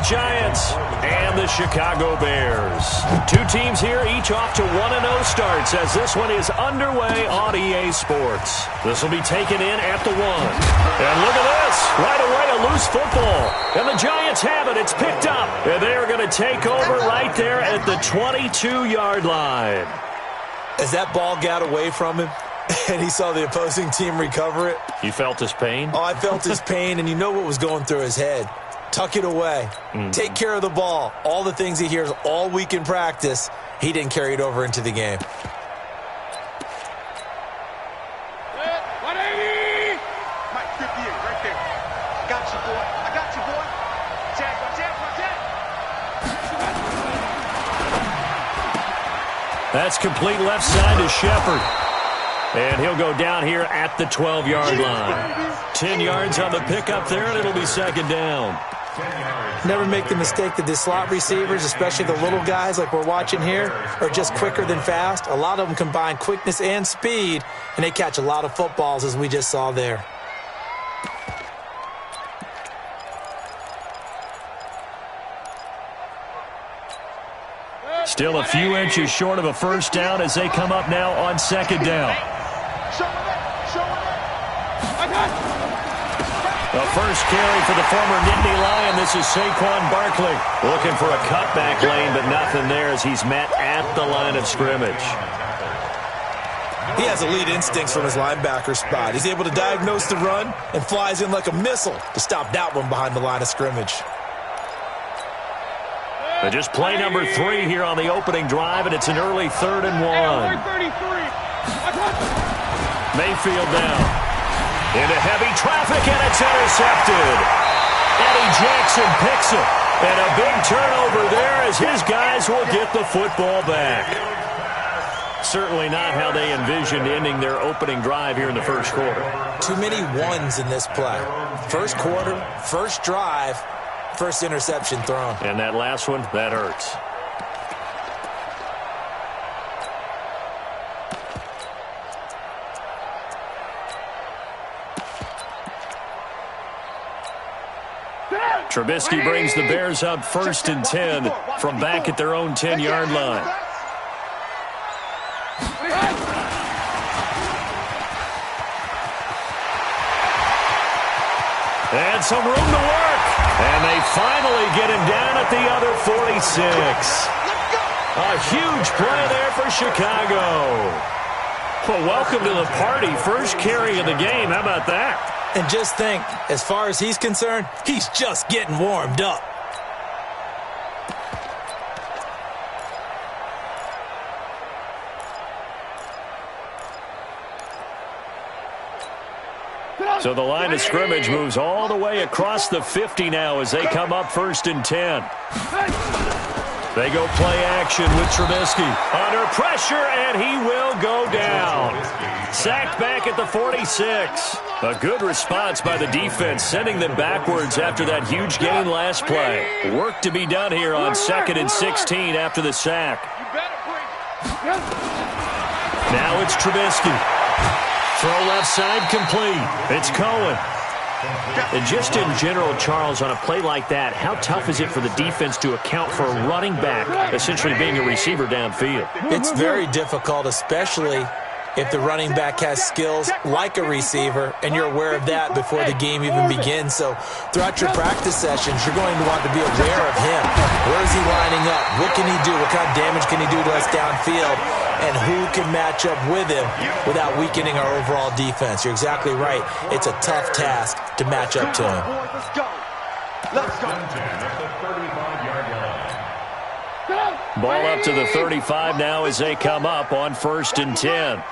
Giants and the Chicago Bears. Two teams here, each off to 1-0 starts as this one is underway on EA Sports. This will be taken in at the 1. And look at this. Right away, a loose football. And the Giants have it. It's picked up. And they are going to take over right there at the 22-yard line. As that ball got away from him, and he saw the opposing team recover it. You felt his pain? Oh, I felt his pain, and you know what was going through his head. Tuck it away. Take care of the ball. All the things he hears all week in practice, he didn't carry it over into the game. 180! Mike 58 right there. I got you, boy. I got you, boy. Jack. That's complete left side to Shepard. And he'll go down here at the 12-yard line. 10 yards on the pickup there, and it'll be second down. Never make the mistake that the slot receivers, especially the little guys like we're watching here, are just quicker than fast. A lot of them combine quickness and speed, and they catch a lot of footballs, as we just saw there. Still a few inches short of a first down as they come up now on second down. The first carry for the former Nittany Lion. This is Saquon Barkley looking for a cutback lane, but nothing there as he's met at the line of scrimmage. He has elite instincts from his linebacker spot. He's able to diagnose the run and flies in like a missile to stop that one behind the line of scrimmage. But just play number 3 here on the opening drive, and it's an early 3rd and 1. Mayfield down. Into heavy traffic, and it's intercepted. Eddie Jackson picks it. And a big turnover there as his guys will get the football back. Certainly not how they envisioned ending their opening drive here in the first quarter. Too many ones in this play. First quarter, first drive, first interception thrown. And that last one, that hurts. Trubisky brings the Bears up 1st and 10 from back at their own 10-yard line. And some room to work. And they finally get him down at the other 46. A huge play there for Chicago. Well, welcome to the party. First carry of the game. How about that? And just think, as far as he's concerned, he's just getting warmed up. So the line of scrimmage moves all the way across the 50 now as they come up 1st and 10. They go play action with Trubisky. Under pressure, and he will go down. Sacked back at the 46. A good response by the defense, sending them backwards after that huge gain last play. Work to be done here on 2nd and 16 after the sack. Now it's Trubisky. Throw left side complete. It's Cohen. And just in general, Charles, on a play like that, how tough is it for the defense to account for a running back essentially being a receiver downfield? It's very difficult, especially if the running back has skills like a receiver, and you're aware of that before the game even begins. So throughout your practice sessions, you're going to want to be aware of him. Where is he lining up? What can he do? What kind of damage can he do to us downfield? And who can match up with him without weakening our overall defense? You're exactly right. It's a tough task to match up to him. Let's go. Ball up to the 35 now as they come up on 1st and 10.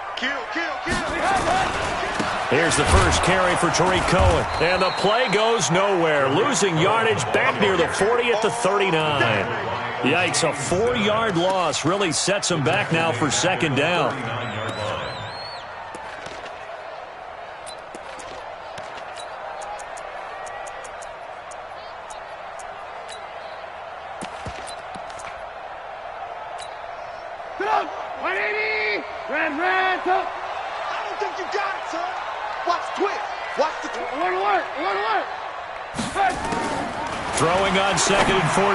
Here's the first carry for Tariq Cohen. And the play goes nowhere. Losing yardage back near the 40 at the 39. Yikes, a 4-yard loss really sets them back now for 2nd down. I don't think you got it, son. Watch the twist. Watch the twist. Alert. Throwing on 2nd and 14.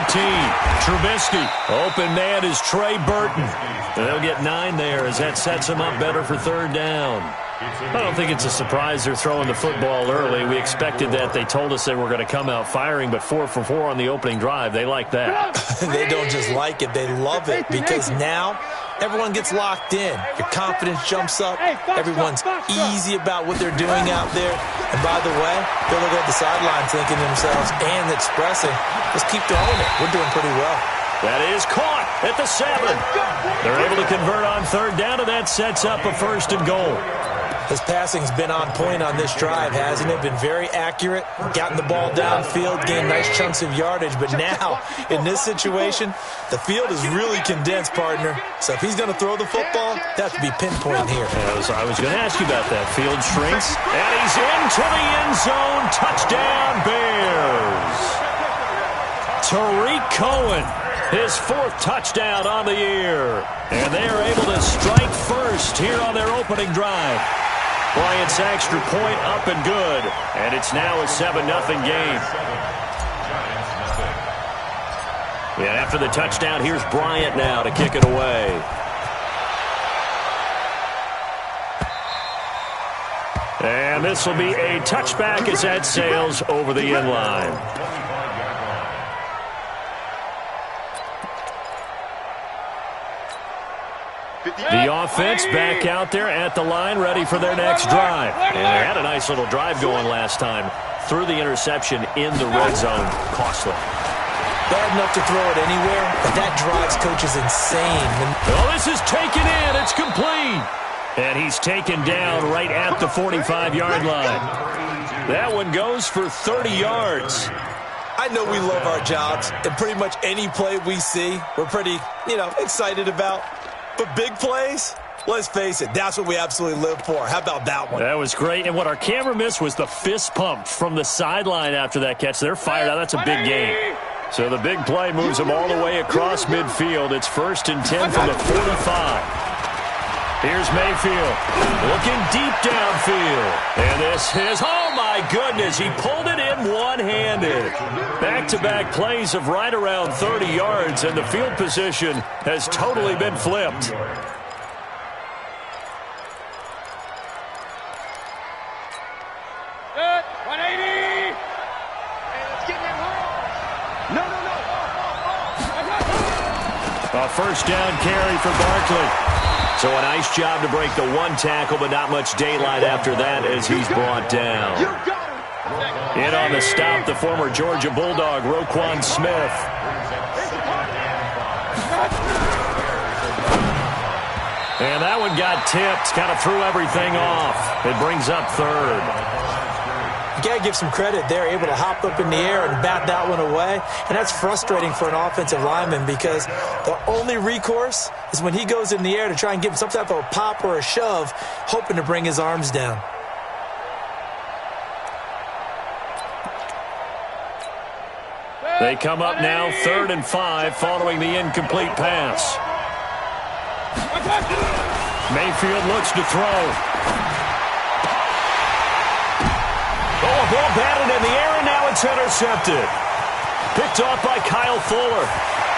Trubisky. Open man is Trey Burton. They'll get 9 there as that sets him up better for 3rd down. I don't think it's a surprise they're throwing the football early. We expected that. They told us they were going to come out firing, but 4 for 4 on the opening drive. They like that. They don't just like it. They love it because now everyone gets locked in. Your confidence jumps up. Everyone's easy about what they're doing out there. And by the way, they're looking at the sideline thinking to themselves and expressing, let's keep throwing it. We're doing pretty well. That is caught at the 7. They're able to convert on 3rd down, and that sets up a 1st and goal. His passing's been on point on this drive, hasn't it? Been very accurate, gotten the ball downfield, gained nice chunks of yardage. But now, in this situation, the field is really condensed, partner. So if he's going to throw the football, that has to be pinpoint here. I was going to ask you about that. Field shrinks, and he's into the end zone. Touchdown, Bears. Tariq Cohen, his 4th touchdown on the year. And they are able to strike first here on their opening drive. Bryant's extra point up and good. And it's now a 7-0 game. Yeah, after the touchdown, here's Bryant now to kick it away. And this will be a touchback as that sails over the end line. The offense back out there at the line, ready for their next drive. And they had a nice little drive going last time. Threw the interception in the red zone. Costly. Bad enough to throw it anywhere, but that drives coaches insane. Oh, this is taken in. It's complete. And he's taken down right at the 45-yard line. That one goes for 30 yards. I know we love our jobs, and pretty much any play we see, we're pretty, excited about. But big plays, let's face it, that's what we absolutely live for. How about that one? That was great. And what our camera missed was the fist pump from the sideline after that catch. They're fired out. That's a big gain. So the big play moves them all the way across midfield. It's 1st and 10 from the 45. Here's Mayfield looking deep downfield. And this is, oh my goodness, he pulled it in one-handed. Back-to-back plays of right around 30 yards, and the field position has totally been flipped. Good, 180. No. A 1st down carry for Barkley. So a nice job to break the 1 tackle, but not much daylight after that as he's brought down. In on the stop, the former Georgia Bulldog, Roquan Smith. And that one got tipped, kind of threw everything off. It brings up 3rd. You got to give some credit. They're able to hop up in the air and bat that one away. And that's frustrating for an offensive lineman because the only recourse is when he goes in the air to try and give some type of a pop or a shove, hoping to bring his arms down. They come up now 3rd and 5 following the incomplete pass. Mayfield looks to throw. Oh, a ball batted in the air, and now it's intercepted. Picked off by Kyle Fuller.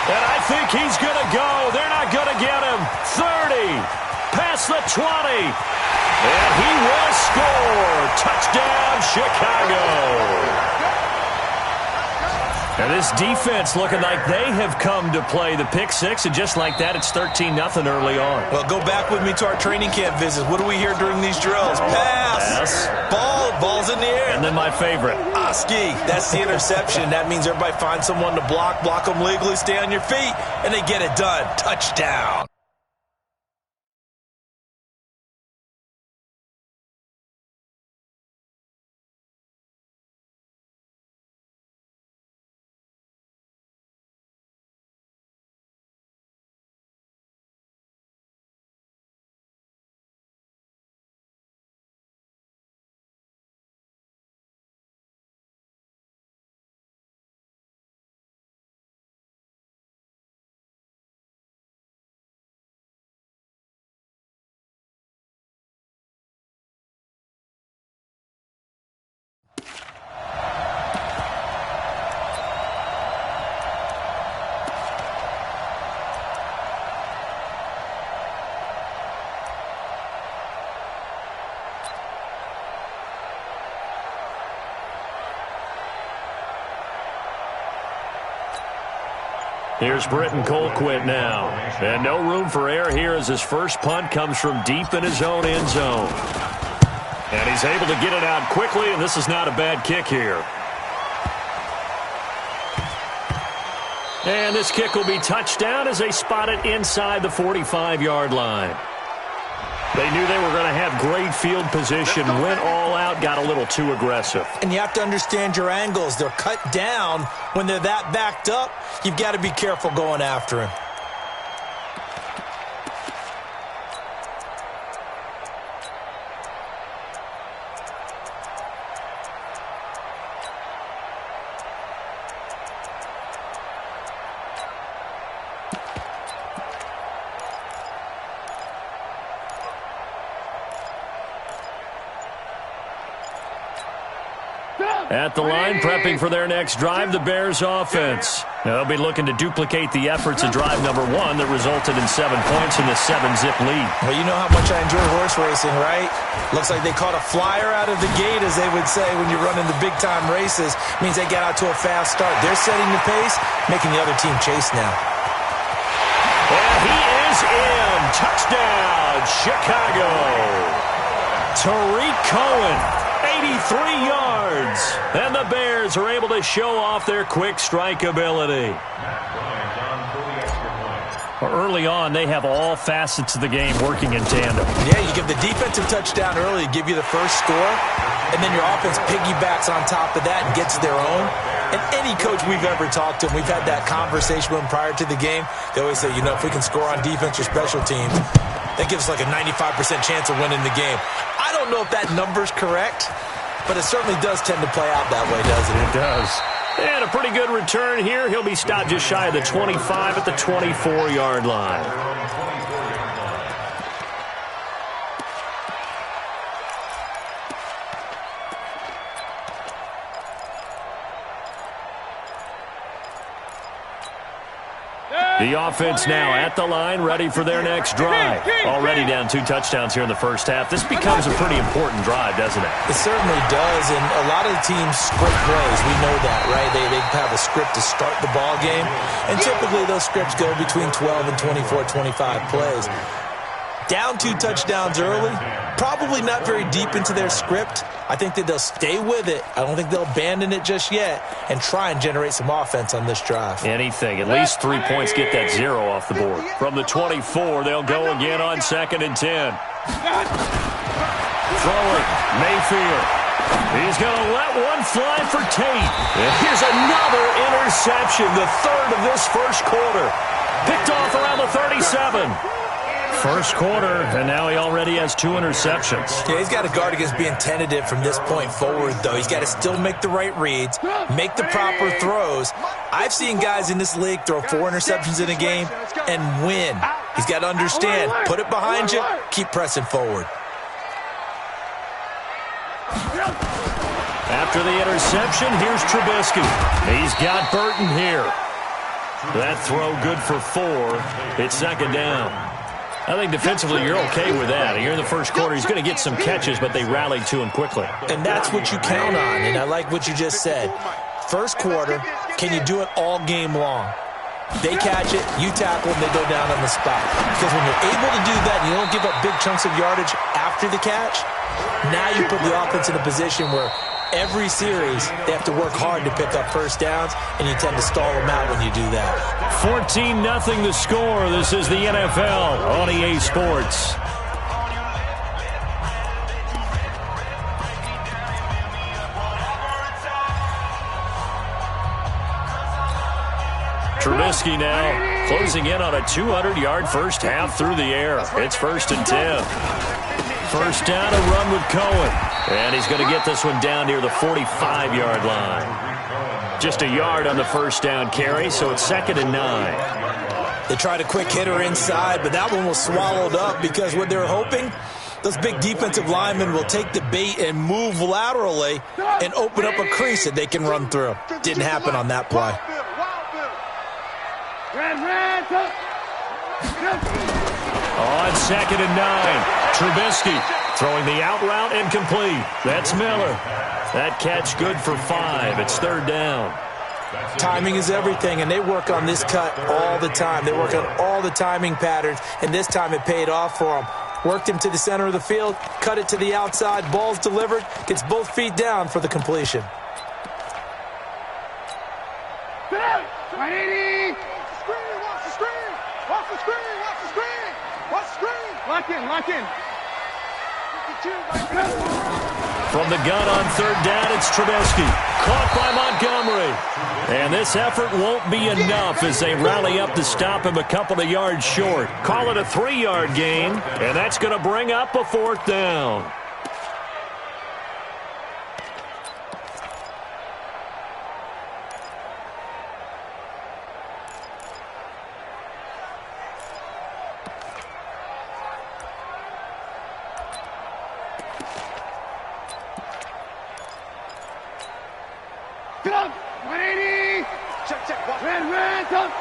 And I think he's going to go. They're not going to get him. 30. Past the 20. And he will score. Touchdown, Chicago. And this defense looking like they have come to play the pick 6, and just like that, it's 13-0 early on. Well, go back with me to our training camp visits. What do we hear during these drills? Pass. Ball's in the air. And then my favorite. Oski. That's the interception. That means everybody finds someone to block them legally, stay on your feet, and they get it done. Touchdown. Here's Britton Colquitt now. And no room for error here as his first punt comes from deep in his own end zone. And he's able to get it out quickly, and this is not a bad kick here. And this kick will be touchdown as they spot it inside the 45-yard line. They knew they were going to have great field position, went all out, got a little too aggressive. And you have to understand your angles. They're cut down. When they're that backed up, you've got to be careful going after him. At the line, prepping for their next drive, the Bears offense. They'll be looking to duplicate the efforts of drive number 1 that resulted in 7 points in the 7-zip lead. Well, you know how much I enjoy horse racing, right? Looks like they caught a flyer out of the gate, as they would say when you're running the big-time races. Means they get out to a fast start. They're setting the pace, making the other team chase now. And he is in. Touchdown, Chicago. Tariq Cohen. 83 yards, and the Bears are able to show off their quick strike ability. Early on, they have all facets of the game working in tandem. Yeah, you give the defensive touchdown early to give you the first score, and then your offense piggybacks on top of that and gets their own. And any coach we've ever talked to, we've had that conversation with them prior to the game, they always say, you know, if we can score on defense or special teams, that gives us like a 95% chance of winning the game. I don't know if that number's correct, but it certainly does tend to play out that way, doesn't it? It does. And a pretty good return here. He'll be stopped just shy of the 25 at the 24-yard line. The offense now at the line, ready for their next drive. Already down 2 touchdowns here in the first half. This becomes a pretty important drive, doesn't it? It certainly does, and a lot of the teams script plays. We know that, right? They have a script to start the ball game, and typically those scripts go between 12 and 24, 25 plays. Down 2 touchdowns early, probably not very deep into their script. I think that they'll stay with it. I don't think they'll abandon it just yet and try and generate some offense on this drive. Anything. At least 3 points, get that 0 off the board. From the 24, they'll go again on 2nd and 10. Throwing, Mayfield. He's going to let one fly for Tate. And here's another interception, the 3rd of this first quarter. Picked off around the 37. First quarter, and now he already has 2 interceptions. Yeah, he's got to guard against being tentative from this point forward, though. He's got to still make the right reads, make the proper throws. I've seen guys in this league throw 4 interceptions in a game and win. He's got to understand, put it behind you, keep pressing forward. After the interception, here's Trubisky. He's got Burton here. That throw good for 4. It's 2nd down. I think defensively you're okay with that. Here in the first quarter, he's going to get some catches, but they rallied to him quickly. And that's what you count on, and I like what you just said. First quarter, can you do it all game long? They catch it, you tackle, and they go down on the spot. Because when you're able to do that and you don't give up big chunks of yardage after the catch, now you put the offense in a position where every series they have to work hard to pick up first downs, and you tend to stall them out when you do that. 14-0 the score. This is the NFL on EA Sports. Trubisky now closing in on a 200-yard first half through the air. It's 1st and 10. First down, a run with Cohen. And he's going to get this one down near the 45-yard line. Just a yard on the first down carry, so it's 2nd and 9. They tried a quick hitter inside, but that one was swallowed up because what they're hoping, those big defensive linemen will take the bait and move laterally and open up a crease that they can run through. Didn't happen on that play. On 2nd and 9, Trubisky throwing the out route incomplete. That's Miller. That catch good for 5. It's 3rd down. Timing is everything, and they work on this cut all the time. They work on all the timing patterns, and this time it paid off for them. Worked him to the center of the field, cut it to the outside, ball's delivered, gets both feet down for the completion. 180! Watch the screen! Watch the screen! Watch the screen! Watch the screen! Lock in, lock in. 52, From the gun on third down, it's Trubisky. Caught by Montgomery. And this effort won't be enough as they rally up to stop him a couple of yards short. Call it a 3-yard gain, and that's going to bring up a 4th down. Get up! 180! Check, check. Watch. Red, up!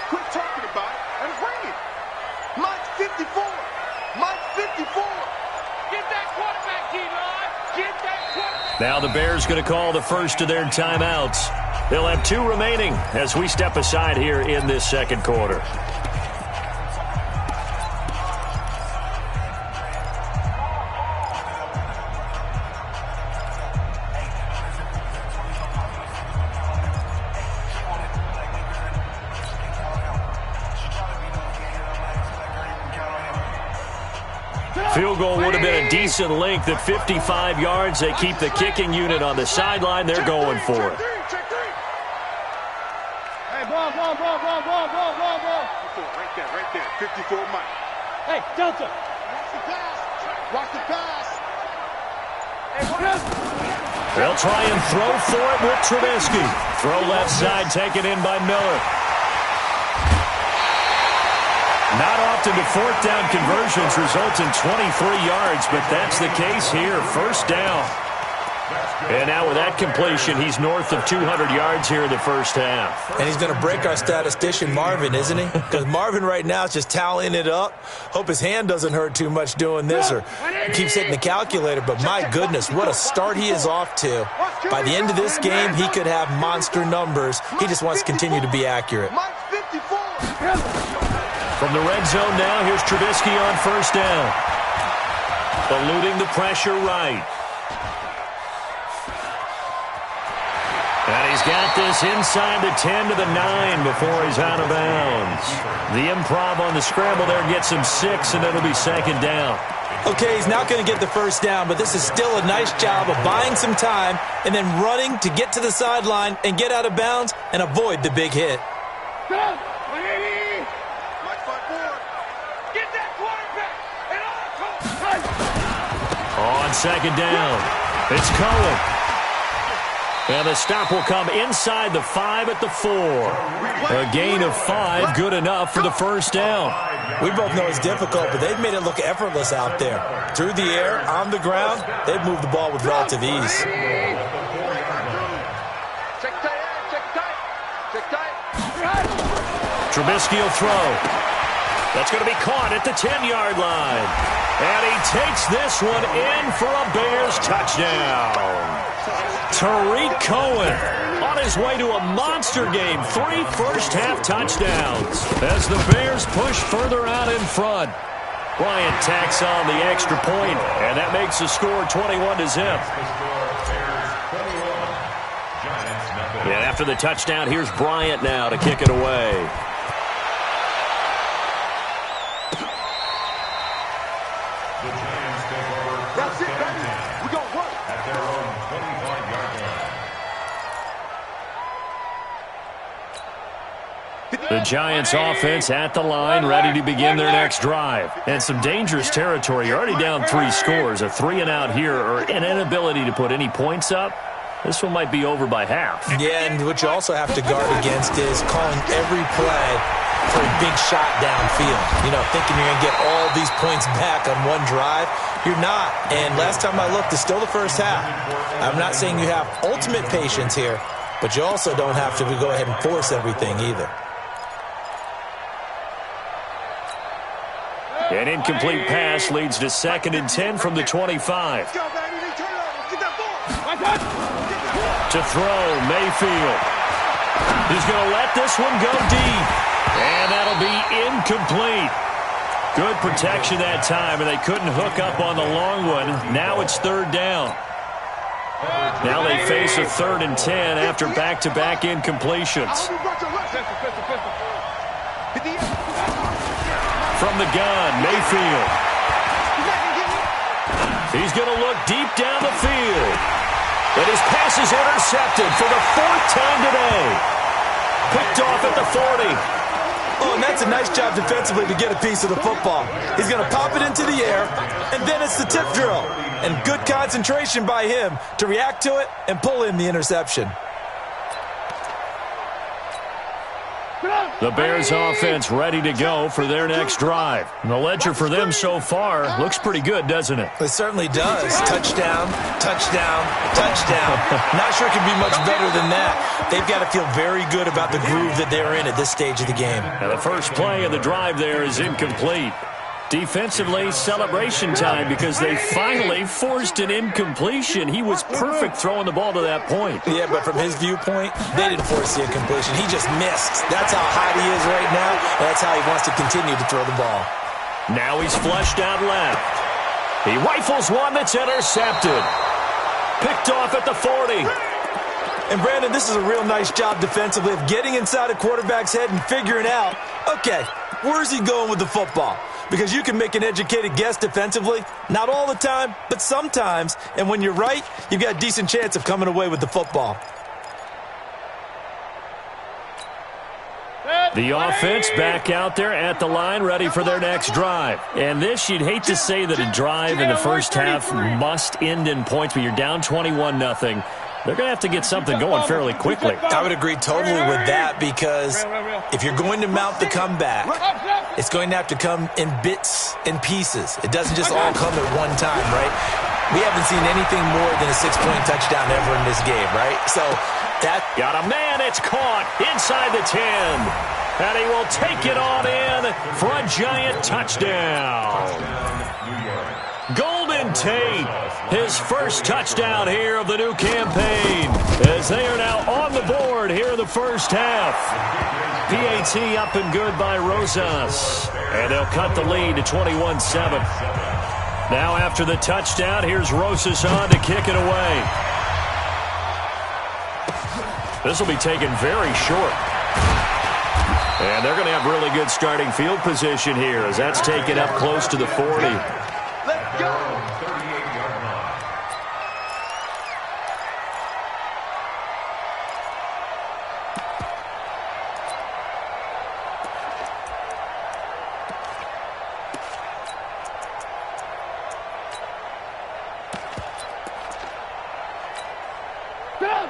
Quit talking about it and bring it. Mike 54. Mike 54. Get that quarterback, G-Line. Get that quarterback. Now the Bears going to call the first of their timeouts. They'll have 2 remaining as we step aside here in this second quarter. Field goal would have been a decent length at 55 yards. They keep the kicking unit on the sideline. They're going for it. Hey, ball. Right there. 54 Mike. Hey, Delta. Watch the pass. Watch the pass. Hey, they'll try and throw for it with Trubisky. Throw left side taken in by Miller. Not often do 4th down conversions result in 23 yards, but that's the case here. 1st down. And now with that completion, he's north of 200 yards here in the first half. And he's going to break our statistician Marvin, isn't he? Because Marvin right now is just tallying it up. Hope his hand doesn't hurt too much doing this or keeps hitting the calculator. But my goodness, what a start he is off to. By the end of this game, he could have monster numbers. He just wants to continue to be accurate. Mike 54. From the red zone now, here's Trubisky on 1st down. Eluding the pressure right. And he's got this inside the 10 to the 9 before he's out of bounds. The improv on the scramble there gets him 6, and it'll be 2nd down. Okay, he's not going to get the 1st down, but this is still a nice job of buying some time and then running to get to the sideline and get out of bounds and avoid the big hit. On 2nd down, it's Cohen. And the stop will come inside the 5 at the 4. A gain of 5, good enough for the 1st down. We both know it's difficult, but they've made it look effortless out there. Through the air, on the ground, they've moved the ball with relative ease. Trubisky will throw. That's going to be caught at the 10-yard line. And he takes this one in for a Bears touchdown. Tariq Cohen on his way to a monster game. 3 first-half touchdowns as the Bears push further out in front. Bryant tacks on the extra point, and that makes the score 21-0. And after the touchdown, here's Bryant now to kick it away. That's it, baby. We're going to work. At their own 25-yard line. The Giants offense at the line, ready to begin their next drive. And some dangerous territory. You're already down 3 scores. A 3-and-out here or an inability to put any points up. This one might be over by half. Yeah, and what you also have to guard against is calling every play for a big shot downfield. You know, thinking you're going to get all these points back on one drive. You're not. And last time I looked, it's still the first half. I'm not saying you have ultimate patience here, but you also don't have to go ahead and force everything either. An incomplete pass leads to 2nd and 10 from the 25. To throw, Mayfield. He's going to let this one go deep. And that'll be incomplete. Good protection that time, and they couldn't hook up on the long one. Now it's third down. Now they face a 3rd and 10 after back-to-back incompletions. From the gun, Mayfield. He's going to look deep down the field. And his pass is intercepted for the 4th time today. Picked off at the 40. Oh, and that's a nice job defensively to get a piece of the football. He's going to pop it into the air, and then it's the tip drill. And good concentration by him to react to it and pull in the interception. The Bears offense ready to go for their next drive. And the ledger for them so far looks pretty good, doesn't it? It certainly does. Touchdown, touchdown, touchdown. Not sure it can be much better than that. They've got to feel very good about the groove that they're in at this stage of the game. And the first play of the drive there is incomplete. Defensively, celebration time because they finally forced an incompletion. He was perfect throwing the ball to that point. Yeah, but from his viewpoint, they didn't force the incompletion. He just missed. That's how hot he is right now, and that's how he wants to continue to throw the ball. Now he's flushed out left. He rifles one that's intercepted. Picked off at the 40. And, Brandon, this is a real nice job defensively of getting inside a quarterback's head and figuring out, okay, where's he going with the football? Because you can make an educated guess defensively. Not all the time, but sometimes. And when you're right, you've got a decent chance of coming away with the football. The offense back out there at the line, ready for their next drive. And this, you'd hate to say that a drive in the first half must end in points, but you're down 21-0. They're going to have to get something going fairly quickly. I would agree totally with that because if you're going to mount the comeback, it's going to have to come in bits and pieces. It doesn't just all come at one time, right? We haven't seen anything more than a 6-point touchdown ever in this game, right? So that... Got a man, it's caught inside the 10. And he will take it on in for a giant touchdown. Golden Tate, his first touchdown here of the new campaign, as they are now on the board here in the first half. PAT up and good by Rosas, and they'll cut the lead to 21-7. Now after the touchdown, here's Rosas on to kick it away. This will be taken very short. And they're going to have really good starting field position here as that's taken up close to the 40. Let's go.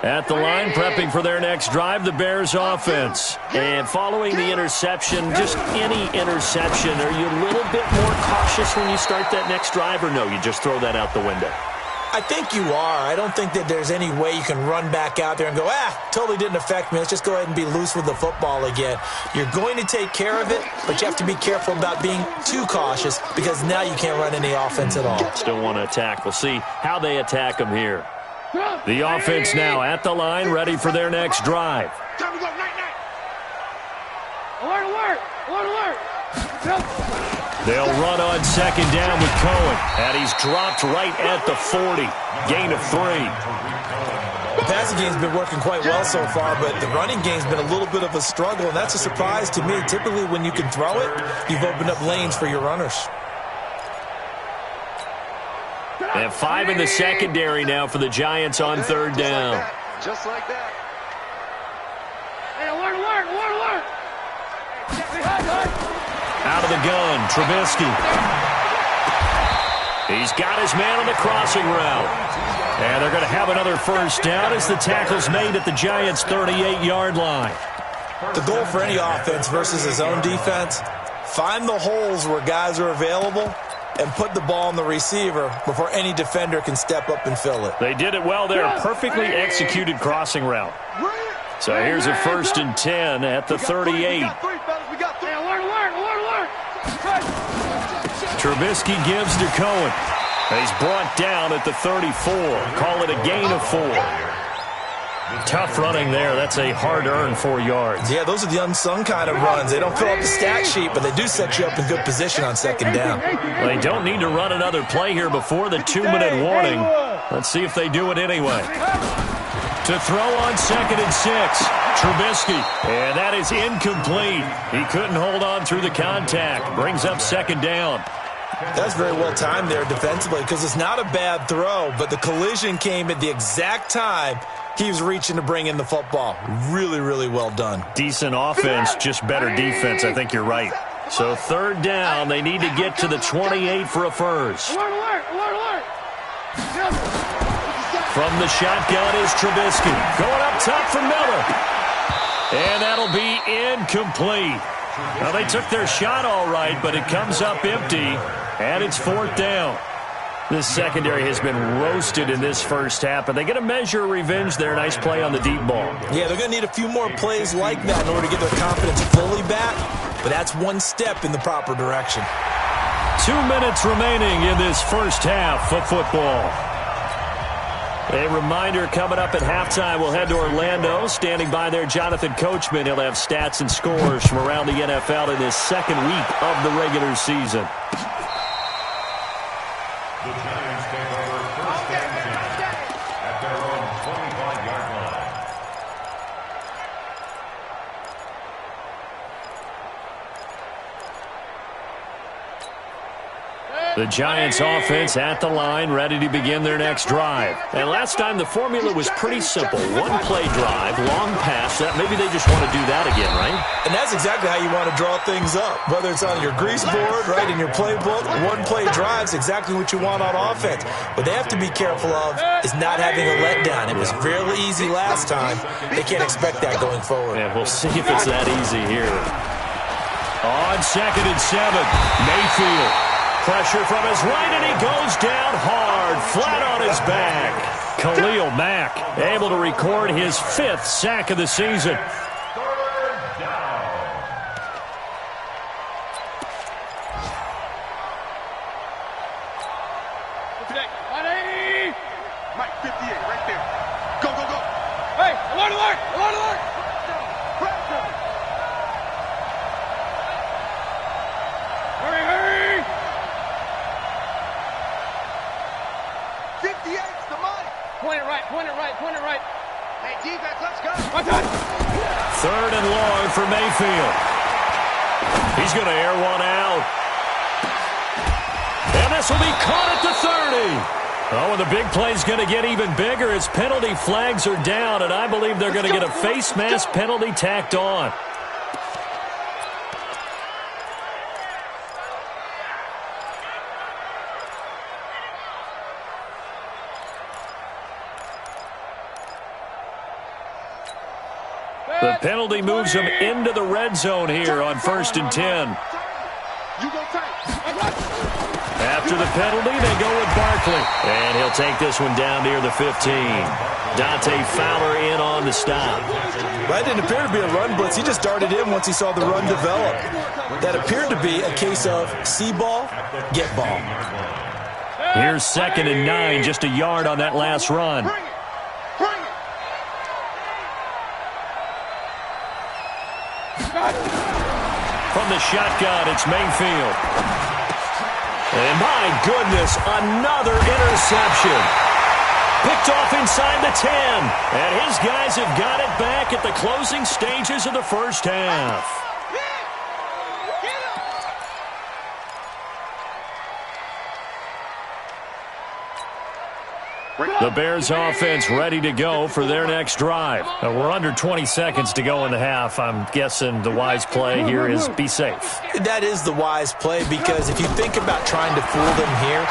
At the line, prepping for their next drive, the Bears offense. And following the interception, just any interception, are you a little bit more cautious when you start that next drive, or no, you just throw that out the window? I think you are. I don't think that there's any way you can run back out there and go, totally didn't affect me. Let's just go ahead and be loose with the football again. You're going to take care of it, but you have to be careful about being too cautious because now you can't run any offense at all. Still want to attack. We'll see how they attack them here. The offense now at the line, ready for their next drive. Time to go, night. Alert, alert, alert. They'll run on second down with Cohen, and he's dropped right at the 40. Gain of 3. The passing game's been working quite well so far, but the running game's been a little bit of a struggle, and that's a surprise to me. Typically, when you can throw it, you've opened up lanes for your runners. They have 5 in the secondary now for the Giants on third down. Just like that. Hey, alert. Out of the gun, Trubisky. He's got his man on the crossing route. And they're going to have another first down as the tackle's made at the Giants' 38-yard line. The goal for any offense versus his own defense, find the holes where guys are available and put the ball on the receiver before any defender can step up and fill it. They did it well there. Perfectly executed crossing route. So here's a 1st and 10 at the 38. Hey, alert. Trubisky gives to Cohen. He's brought down at the 34. Call it a gain of 4. Tough running there. That's a hard-earned 4 yards. Yeah, those are the unsung kind of runs. They don't fill up the stat sheet, but they do set you up in good position on second down. Well, they don't need to run another play here before the 2-minute warning. Let's see if they do it anyway. To throw on 2nd and 6. Trubisky. And that is incomplete. He couldn't hold on through the contact. Brings up 2nd down. That's very well timed there defensively because it's not a bad throw, but the collision came at the exact time he was reaching to bring in the football. Really, really well done. Decent offense, just better defense. I think you're right. So 3rd down, they need to get to the 28 for a first. Alert, alert, alert, alert. From the shotgun is Trubisky. Going up top for Miller. And that'll be incomplete. Well, they took their shot all right, but it comes up empty, and it's 4th down. This secondary has been roasted in this first half, but they get a measure of revenge there. Nice play on the deep ball. Yeah, they're going to need a few more plays like that in order to get their confidence fully back, but that's one step in the proper direction. 2 minutes remaining in this first half of football. A reminder coming up at halftime, we'll head to Orlando. Standing by there, Jonathan Coachman. He'll have stats and scores from around the NFL in this second week of the regular season. The Giants take over first and 10 at their own 25-yard line. The Giants offense at the line, ready to begin their next drive. And last time the formula was pretty simple. One play drive, long pass. That maybe they just want to do that again, right? And that's exactly how you want to draw things up. Whether it's on your grease board, right, in your playbook, one play drive's exactly what you want on offense. What they have to be careful of is not having a letdown. It was fairly easy last time. They can't expect that going forward. And we'll see if it's that easy here. On 2nd and 7, Mayfield. Pressure from his right, and he goes down hard, flat on his back. Khalil Mack able to record his 5th sack of the season. 3rd down. Mike, 58, right there. Go, go, go. Hey, alert, alert, alert, alert. Hurry, hurry. 58's the money. Point it right, point it right, point it right. Hey, defense, let's go. My touch. 3rd and long for Mayfield. He's going to air one out. And this will be caught at the 30. Oh, and the big play's going to get even bigger as penalty flags are down, and I believe they're going to get a face mask penalty tacked on. The penalty moves them into the red zone here on 1st and 10. You go tight. After the penalty, they go with Barkley. And he'll take this one down near the 15. Dante Fowler in on the stop. That didn't appear to be a run blitz. He just darted in once he saw the run develop. That appeared to be a case of see ball, get ball. Here's 2nd and 9, just a yard on that last run. Bring it. Bring it. From the shotgun, it's Mayfield. And my goodness, another interception. Picked off inside the 10. And his guys have got it back at the closing stages of the first half. The Bears offense ready to go for their next drive. We're under 20 seconds to go in the half. I'm guessing the wise play here is be safe. That is the wise play because if you think about trying to fool them here,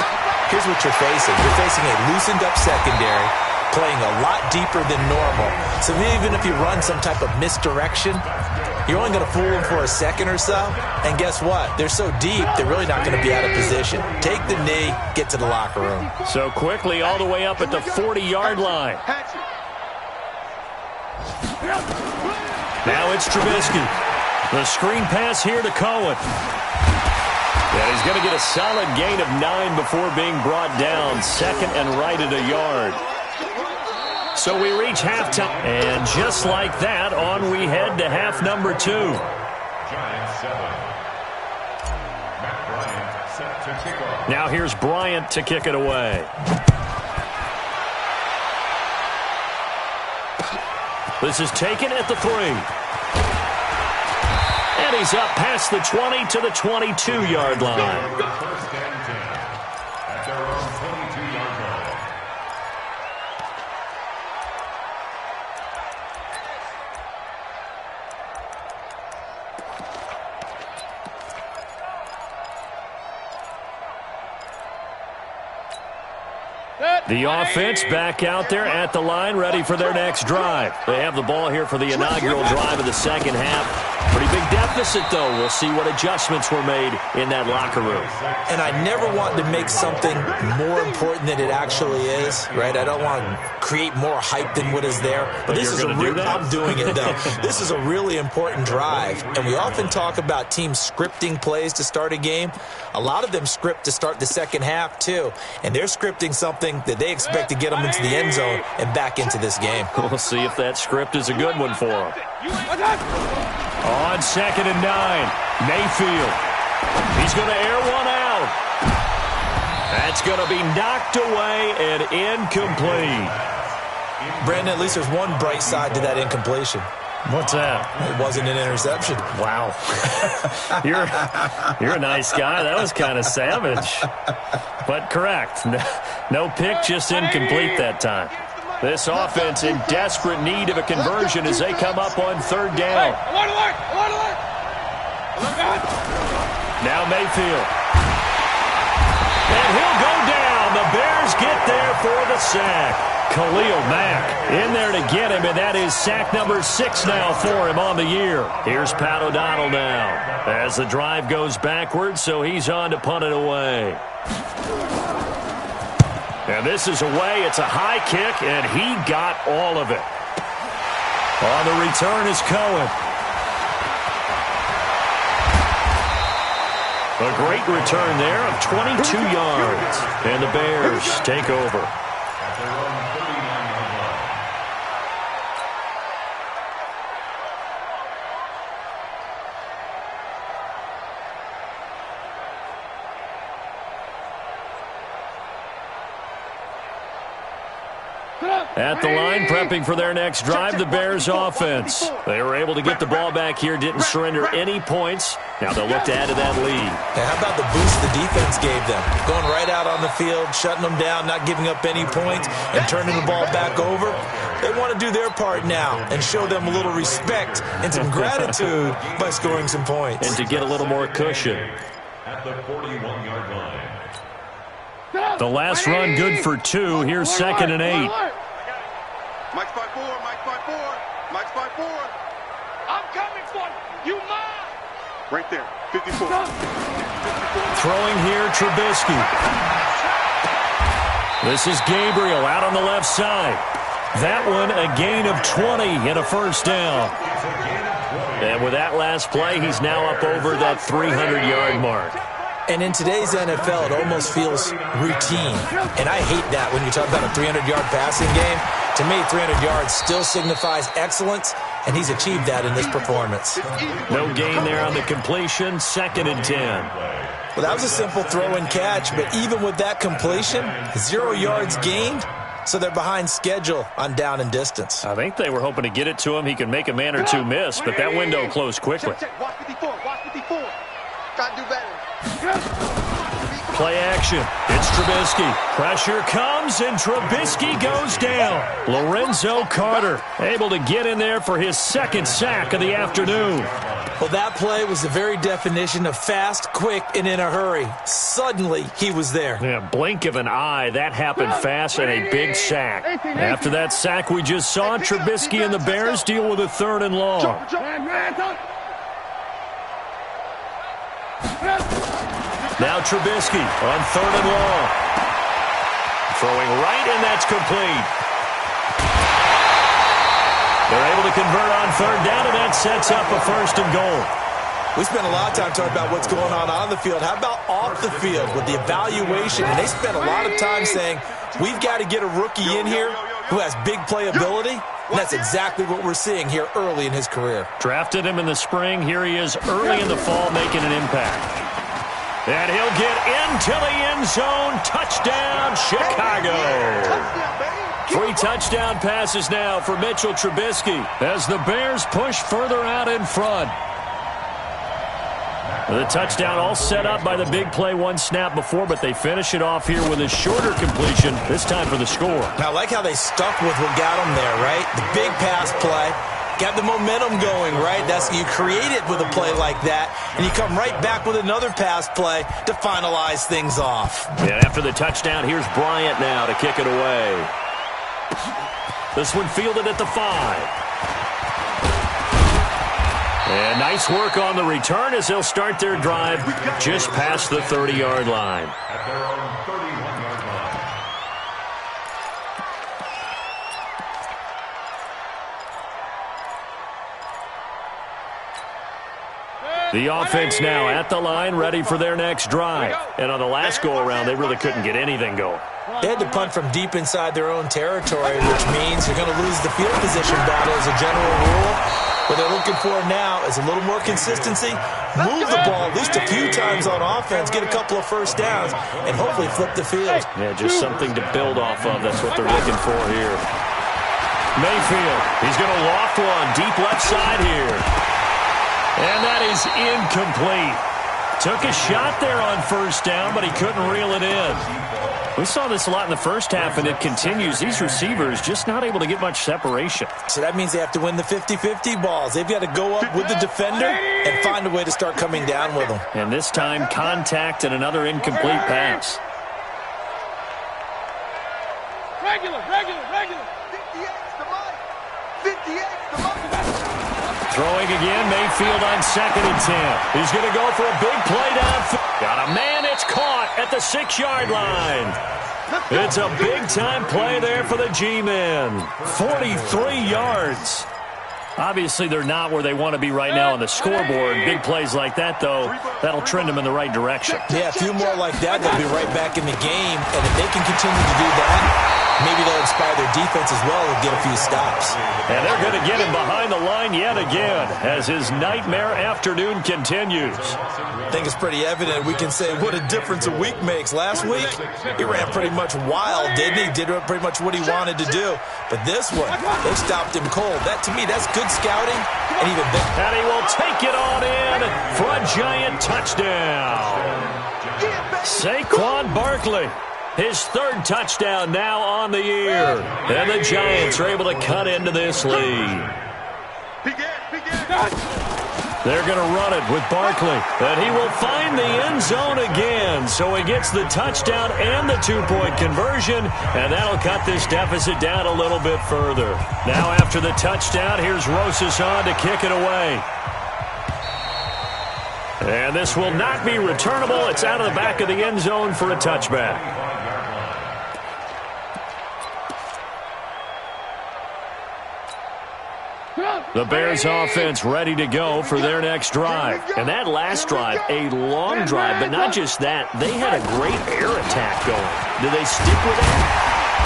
here's what you're facing. You're facing a loosened up secondary, playing a lot deeper than normal. So even if you run some type of misdirection, you're only going to fool them for a second or so. And guess what? They're so deep, they're really not going to be out of position. Take the knee, get to the locker room. So quickly all the way up at the 40-yard line. Now it's Trubisky. The screen pass here to Cohen. And he's going to get a solid gain of 9 before being brought down. 2nd and right at a yard. So we reach halftime. And just like that, on we head to half number 2. Giants 7. Matt Bryant set to kick off. Now here's Bryant to kick it away. This is taken at the 3. And he's up past the 20 to the 22-yard line. First and 10 at their own 22-yard line. The offense back out there at the line, ready for their next drive. They have the ball here for the inaugural drive of the second half. Pretty big deficit, though. We'll see what adjustments were made in that locker room. And I never want to make something more important than it actually is, right? I don't want to create more hype than what is there. But this is I'm doing it, though. This is a really important drive. And we often talk about teams scripting plays to start a game. A lot of them script to start the second half, too. And they're scripting something that they expect to get them into the end zone and back into this game. We'll see if that script is a good one for them. On 2nd and 9, Mayfield. He's going to air one out. That's going to be knocked away and incomplete. Brandon, at least there's one bright side to that incompletion. What's that? It wasn't an interception. Wow. You're a nice guy. That was kind of savage. But correct. No pick, just incomplete that time. This offense in desperate need of a conversion as they come up on 3rd down. Now Mayfield. And he'll go down. The Bears get there for the sack. Khalil Mack in there to get him, and that is sack number 6 now for him on the year. Here's Pat O'Donnell now as the drive goes backwards, so he's on to punt it away. And this is away. It's a high kick, and he got all of it. On the return is Cohen. A great return there of 22 yards. And the Bears take over. At their own 39-yard line. At the line, prepping for their next drive, the Bears offense. They were able to get the ball back here, didn't surrender any points. Now they'll look to add to that lead. Now, how about the boost the defense gave them? Going right out on the field, shutting them down, not giving up any points, and turning the ball back over. They want to do their part now and show them a little respect and some gratitude by scoring some points. And to get a little more cushion. At the 41-yard line. The last run good for 2. Here's 2nd and 8. Mike's 5-4, Mike's 5-4, Mike's 5-4. I'm coming for you. You mine. Right there, 54. Throwing here, Trubisky. This is Gabriel out on the left side. That one a gain of 20 and a first down. And with that last play, he's now up over that 300-yard mark. And in today's NFL, it almost feels routine. And I hate that when you talk about a 300-yard passing game. To me, 300 yards still signifies excellence, and he's achieved that in this performance. No gain there on the completion, 2nd and 10. Well, that was a simple throw and catch, but even with that completion, 0 yards gained, so they're behind schedule on down and distance. I think they were hoping to get it to him. He could make a man or two miss, but that window closed quickly. Watch 54, watch 54. Try to do better. Play action. It's Trubisky. Pressure comes, and Trubisky goes down. Lorenzo Carter able to get in there for his 2nd sack of the afternoon. Well, that play was the very definition of fast, quick, and in a hurry. Suddenly, he was there. Yeah, blink of an eye. That happened fast and a big sack. After that sack we just saw, Trubisky and the Bears deal with a 3rd and long. Now Trubisky on 3rd and long. Throwing right, and that's complete. They're able to convert on 3rd down, and that sets up a 1st and goal. We spent a lot of time talking about what's going on the field. How about off the field with the evaluation? And they spent a lot of time saying, we've got to get a rookie in here who has big playability. And that's exactly what we're seeing here early in his career. Drafted him in the spring. Here he is early in the fall making an impact. And he'll get into the end zone. Touchdown, Chicago. 3 touchdown passes now for Mitchell Trubisky as the Bears push further out in front. The touchdown all set up by the big play one snap before, but they finish it off here with a shorter completion, this time for the score. Now, I like how they stuck with what got them there, right? The big pass play, got the momentum going, right? That's you create it with a play like that, and you come right back with another pass play to finalize things off. And after the touchdown, here's Bryant now to kick it away. This one fielded at the 5. And nice work on the return as they'll start their drive just past the 30-yard line. At their own 31-yard line. The offense now at the line, ready for their next drive. And on the last go-around, they really couldn't get anything going. They had to punt from deep inside their own territory, which means you're going to lose the field position battle as a general rule. What they're looking for now is a little more consistency, move the ball at least a few times on offense, get a couple of first downs, and hopefully flip the field. Yeah, just something to build off of. That's what they're looking for here. Mayfield, he's going to loft one deep left side here. And that is incomplete. Took a shot there on first down, but he couldn't reel it in. We saw this a lot in the first half, and it continues. These receivers just not able to get much separation. So that means they have to win the 50-50 balls. They've got to go up with the defender and find a way to start coming down with them. And this time, contact and another incomplete pass. Regular. 58's the money. 58's the money. Throwing again, Mayfield on 2nd and 10. He's going to go for a big play downfield. Got a man, it's caught at the 6-yard line. It's a big-time play there for the G-men. 43 yards. Obviously, they're not where they want to be right now on the scoreboard. Big plays like that, though, that'll trend them in the right direction. Yeah, a few more like that, they'll be right back in the game. And if they can continue to do that, maybe they'll inspire their defense as well and get a few stops. And they're going to get him behind the line yet again as his nightmare afternoon continues. I think it's pretty evident. We can say what a difference a week makes. Last week, he ran pretty much wild, didn't he? Did pretty much what he wanted to do. But this one, they stopped him cold. That, to me, that's good scouting and even better. And he will take it on in for a giant touchdown. Saquon Barkley, his 3rd touchdown now on the year. And the Giants are able to cut into this lead. They're going to run it with Barkley. And he will find the end zone again. So he gets the touchdown and the 2-point conversion. And that'll cut this deficit down a little bit further. Now after the touchdown, here's Rosas on to kick it away. And this will not be returnable. It's out of the back of the end zone for a touchback. The Bears offense ready to go for their next drive. And that last drive, a long drive, but not just that. They had a great air attack going. Do they stick with that?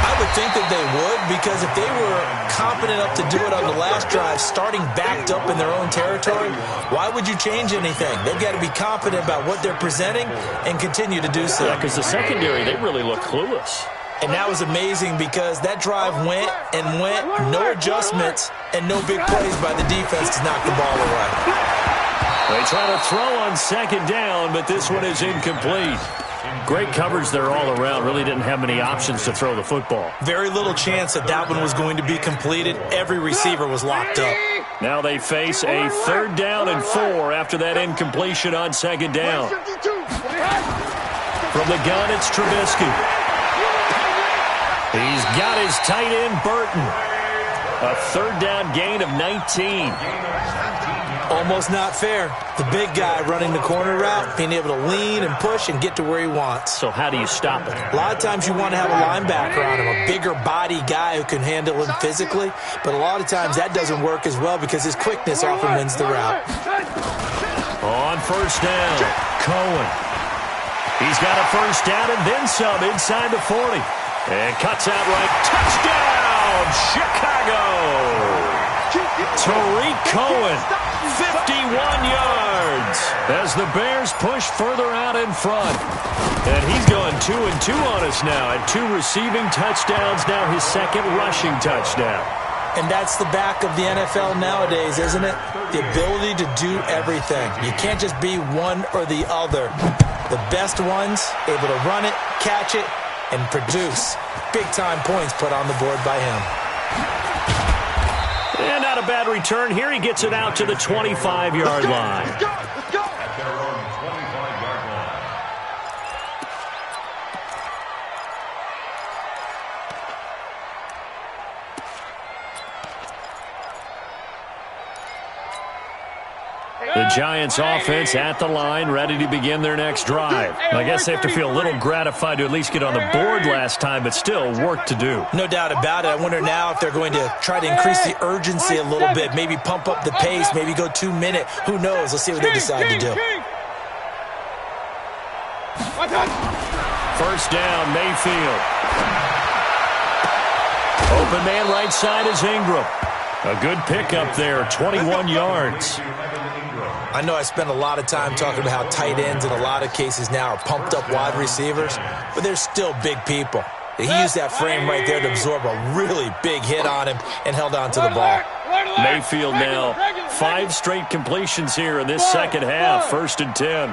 I would think that they would, because if they were competent enough to do it on the last drive, starting backed up in their own territory, why would you change anything? They've got to be confident about what they're presenting and continue to do so. Yeah, because the secondary, they really look clueless. And that was amazing because that drive went and went, no adjustments, and no big plays by the defense to knock the ball away. They try to throw on 2nd down, but this one is incomplete. Great coverage there all around. Really didn't have many options to throw the football. Very little chance that that one was going to be completed. Every receiver was locked up. Now they face a 3rd down and 4 after that incompletion on 2nd down. From the gun, it's Trubisky. He's got his tight end, Burton. A 3rd down gain of 19. Almost not fair. The big guy running the corner route, being able to lean and push and get to where he wants. So how do you stop it? A lot of times you want to have a linebacker on him, a bigger body guy who can handle him physically. But a lot of times that doesn't work as well because his quickness often wins the route. On 1st down, Cohen. He's got a 1st down and then some inside the 40. And cuts out right. Touchdown! of Chicago. Tariq Cohen, 51 yards as the Bears push further out in front. And he's going 2-2 on us now at 2 receiving touchdowns, now his 2nd rushing touchdown. And that's the back of the NFL nowadays, isn't it? The ability to do everything. You can't just be one or the other. The best ones able to run it, catch it, and produce big-time points put on the board by him. And not a bad return here. He gets it out to the 25-yard line. Let's go. Let's go. At their own 25-yard line. The Giants offense at the line, ready to begin their next drive. I guess they have to feel a little gratified to at least get on the board last time, but still work to do. No doubt about it. I wonder now if they're going to try to increase the urgency a little bit, maybe pump up the pace, maybe go 2-minute. Who knows? Let's see what they decide to do. First down, Mayfield. Open man right side is Ingram. A good pickup there, 21 yards. I know I spend a lot of time talking about how tight ends in a lot of cases now are pumped up wide receivers, but they're still big people. He used that frame right there to absorb a really big hit on him and held on to the ball. Mayfield now, 5 straight completions here in this second half, 1st and 10.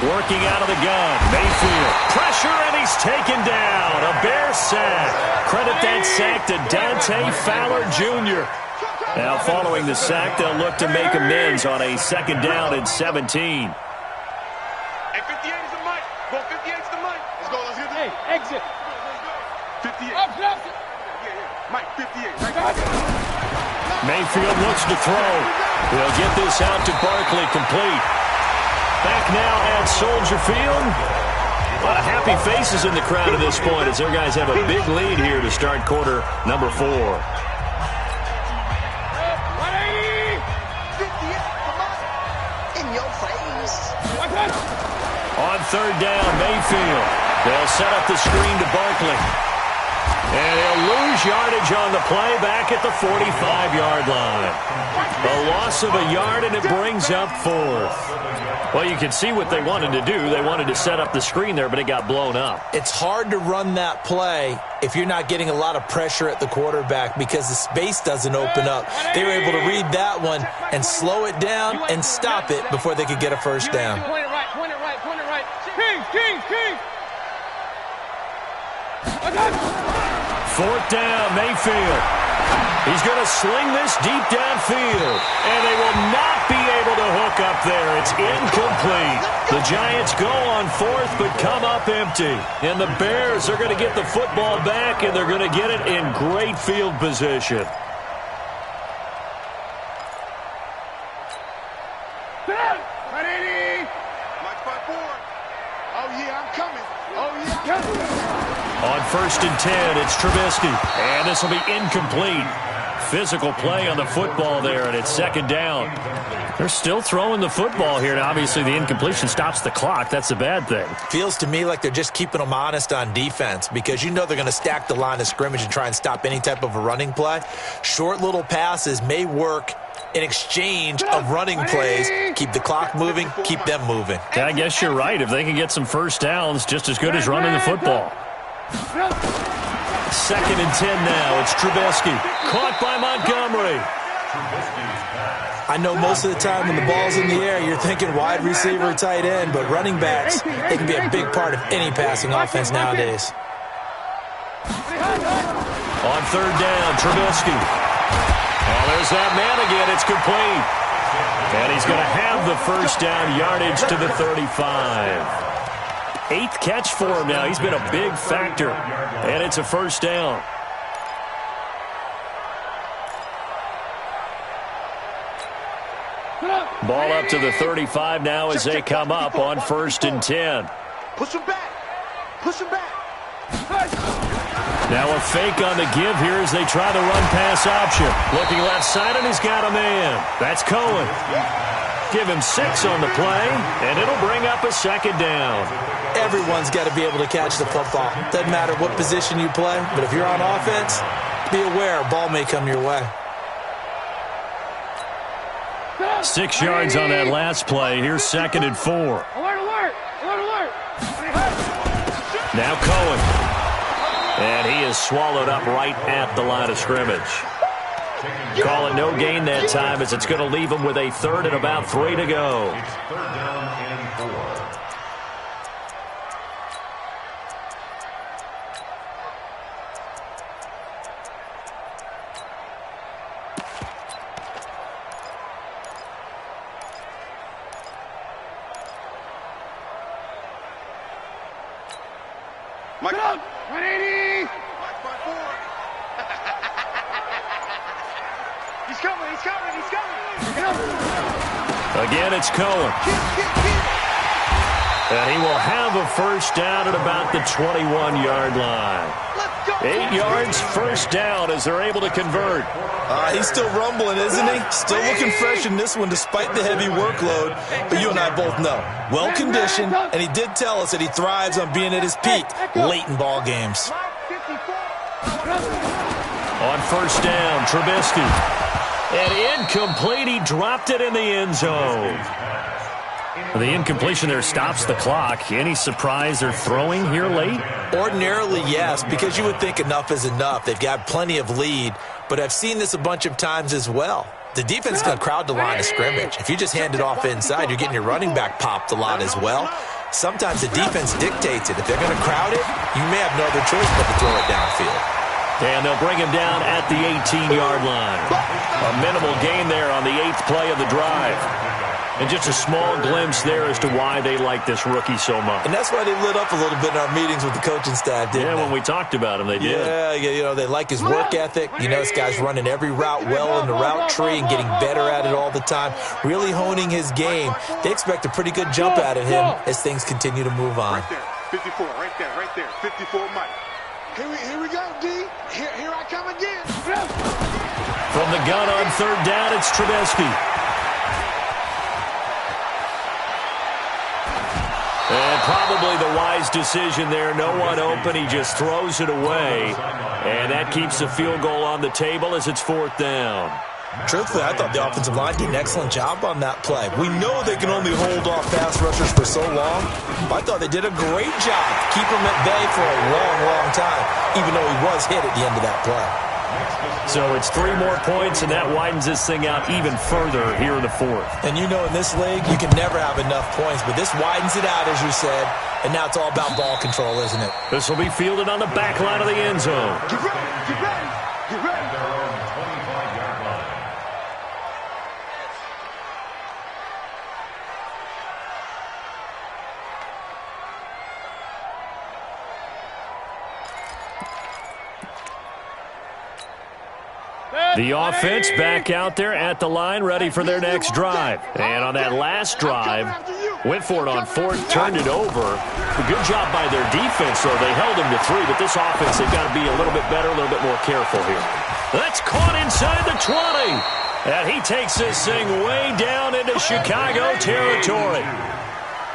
Working out of the gun, Mayfield. Pressure, and he's taken down. A Bear sack. Credit that sack to Dante Fowler Jr. Now, following the sack, they'll look to make amends on a 2nd down and 17. Hey, 58 is the mic. Go 58 is the mic. Let's go. Let's get this. Hey, exit. 58. Up. Mike, 58. Mayfield looks to throw. He'll get this out to Barkley, complete. Back now at Soldier Field. A lot of happy faces in the crowd at this point as their guys have a big lead here to start quarter number 4. 58, come on. In your face. On 3rd down, Mayfield. They'll set up the screen to Barkley. And he'll lose yardage on the play back at the 45-yard line. A loss of a yard, and it brings up 4th. Well, you can see what they wanted to do. They wanted to set up the screen there, but it got blown up. It's hard to run that play if you're not getting a lot of pressure at the quarterback because the space doesn't open up. They were able to read that one and slow it down and stop it before they could get a first down. Point it right. King. 4th down, Mayfield. He's going to sling this deep downfield, and they will not be able to hook up there. It's incomplete. The Giants go on 4th, but come up empty. And the Bears are going to get the football back, and they're going to get it in great field position. On 1st and 10, it's Trubisky. And this will be incomplete. Physical play on the football there, and it's 2nd down. They're still throwing the football here, and obviously the incompletion stops the clock. That's a bad thing. Feels to me like they're just keeping them honest on defense because you know they're going to stack the line of scrimmage and try and stop any type of a running play. Short little passes may work in exchange of running plays. Keep the clock moving, keep them moving. Yeah, I guess you're right. If they can get some first downs, just as good as running the football. 2nd and 10 now. It's Trubisky. Caught by Montgomery. I know most of the time when the ball's in the air, you're thinking wide receiver, tight end, but running backs, they can be a big part of any passing offense nowadays. On 3rd down, Trubisky. Oh, there's that man again. It's complete. And he's going to have the first down, yardage to the 35. 8th catch for him now. He's been a big factor. And it's a first down. Ball up to the 35 now as they come up on 1st and 10. Push him back. Now a fake on the give here as they try the run-pass option. Looking left side, and he's got a man. That's Cohen. give him 6 on the play, and it'll bring up a second down. Everyone's got to be able to catch the football. Doesn't matter what position you play, but if you're on offense, be aware a ball may come your way. 6 yards on that last play. Here's 2nd and 4. Alert, alert! Alert, alert! Now Cohen. And he is swallowed up right at the line of scrimmage. Calling no gain that time as it's going to leave him with a 3rd and about 3 to go. It's 3rd down and 4. Mike, Get up! 180! Mike by 4. He's coming, he's coming, he's coming. Get up! Again, it's Cohen. And he will have a first down at about the 21-yard line. Let's go. 8 yards, first down as they're able to convert. He's still rumbling, isn't he? Still looking fresh in this one despite the heavy workload. But you and I both know, well-conditioned, and he did tell us that he thrives on being at his peak late in ball games. On first down, Trubisky. And incomplete. He dropped it in the end zone. The incompletion there stops the clock. Any surprise they're throwing here late? Ordinarily, yes, because you would think enough is enough. They've got plenty of lead, but I've seen this a bunch of times as well. The defense is going to crowd the line of scrimmage. If you just hand it off inside, you're getting your running back popped a lot as well. Sometimes the defense dictates it. If they're going to crowd it, you may have no other choice but to throw it downfield. And they'll bring him down at the 18-yard line. A minimal gain there on the 8th play of the drive. And just a small glimpse there as to why they like this rookie so much. And that's why they lit up a little bit in our meetings with the coaching staff, didn't they? Yeah, when we talked about him, they did. Yeah, you know, they like his work ethic. You know, this guy's running every route well in the route tree and getting better at it all the time, really honing his game. They expect a pretty good jump out of him as things continue to move on. Right there, 54, right there, 54 Mike. Here we go, D. Here I come again. From the gun on 3rd down, it's Trubisky. And probably the wise decision there. No one open. He just throws it away. And that keeps the field goal on the table as it's 4th down. Truthfully, I thought the offensive line did an excellent job on that play. We know they can only hold off pass rushers for so long, but I thought they did a great job to keep him at bay for a long, long time, even though he was hit at the end of that play. So it's 3 more points, and that widens this thing out even further here in the 4th. And you know in this league, you can never have enough points, but this widens it out, as you said, and now it's all about ball control, isn't it? This will be fielded on the back line of the end zone. Get ready, get ready, get ready. Their own 25-yard line. The offense back out there at the line, ready for their next drive. And on that last drive, went for it on 4th, turned it over. A good job by their defense, though. They held them to 3, but this offense, they've got to be a little bit better, a little bit more careful here. That's caught inside the 20. And he takes this thing way down into Chicago territory.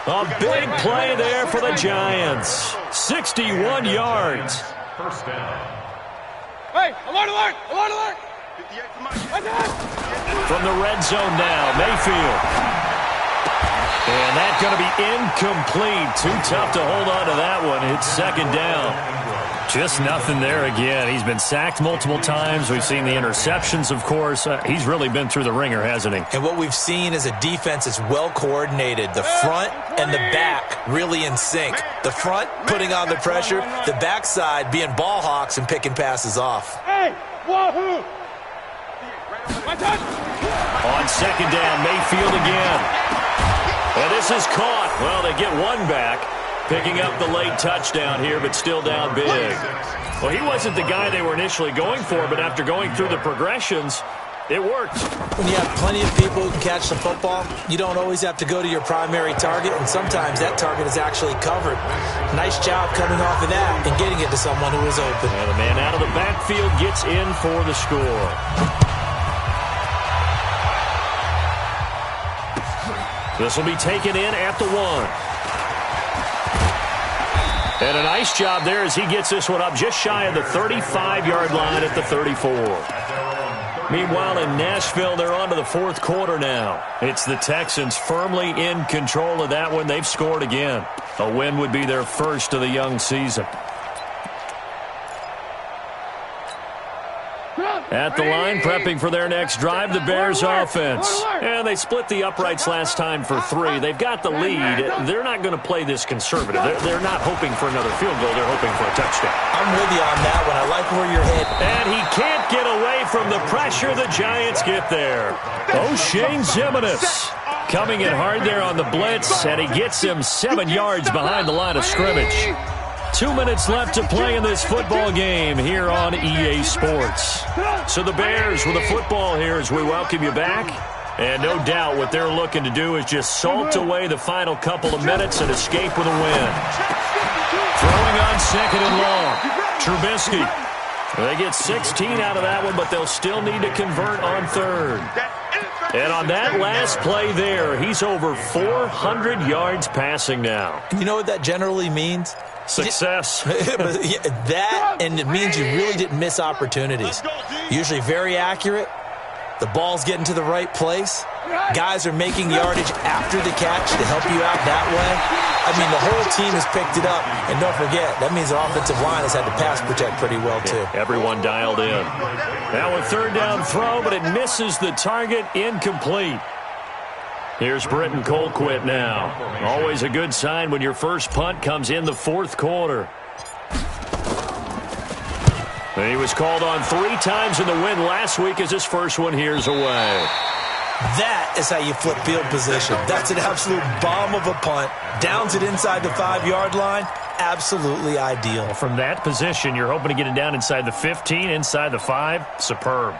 A big play there for the Giants. 61 yards. First down. Hey, alert, alert, alert, alert! 58 for Mike. From the red zone now, Mayfield. And that's going to be incomplete. Too tough to hold on to that one. It's 2nd down. Just nothing there again. He's been sacked multiple times. We've seen the interceptions, of course. He's really been through the ringer, hasn't he? And what we've seen is a defense that's well coordinated. The front and the back really in sync. The front putting on the pressure, the backside being ball hawks and picking passes off. Hey, wahoo! My touch! On 2nd down, Mayfield again. And this is caught. Well, they get one back, picking up the late touchdown here, but still down big. Well, he wasn't the guy they were initially going for, but after going through the progressions, it worked. When you have plenty of people who can catch the football, you don't always have to go to your primary target, and sometimes that target is actually covered. Nice job coming off of that and getting it to someone who was open. And the man out of the backfield gets in for the score. This will be taken in at the 1. And a nice job there as he gets this one up just shy of the 35-yard line at the 34. Meanwhile, in Nashville, they're on to the fourth quarter now. It's the Texans firmly in control of that one. They've scored again. A win would be their first of the young season. At the line, prepping for their next drive, the Bears offense. And they split the uprights last time for 3. They've got the lead. They're not going to play this conservative. They're not hoping for another field goal. They're hoping for a touchdown. I'm with you on that one. I like where you're headed. And he can't get away from the pressure. The Giants get there. O'Shane Ximines coming in hard there on the blitz, and he gets him 7 yards behind the line of scrimmage. 2 minutes left to play in this football game here on EA Sports. So the Bears with the football here as we welcome you back. And no doubt what they're looking to do is just salt away the final couple of minutes and escape with a win. Throwing on 2nd and long. Trubisky. They get 16 out of that one, but they'll still need to convert on 3rd. And on that last play there, he's over 400 yards passing now. You know what that generally means? Success. That, and it means you really didn't miss opportunities. Usually very accurate. The ball's getting to the right place. Guys are making yardage after the catch to help you out that way. I mean, the whole team has picked it up. And don't forget, that means the offensive line has had to pass protect pretty well, too. Everyone dialed in. Now a 3rd down throw, but it misses the target. Incomplete. Here's Britton Colquitt now. Always a good sign when your first punt comes in the 4th quarter. And he was called on 3 times in the win last week as his first one here's away. That is how you flip field position. That's an absolute bomb of a punt. Downs it inside the 5-yard line. Absolutely ideal. From that position, you're hoping to get it down inside the 15, inside the 5. Superb.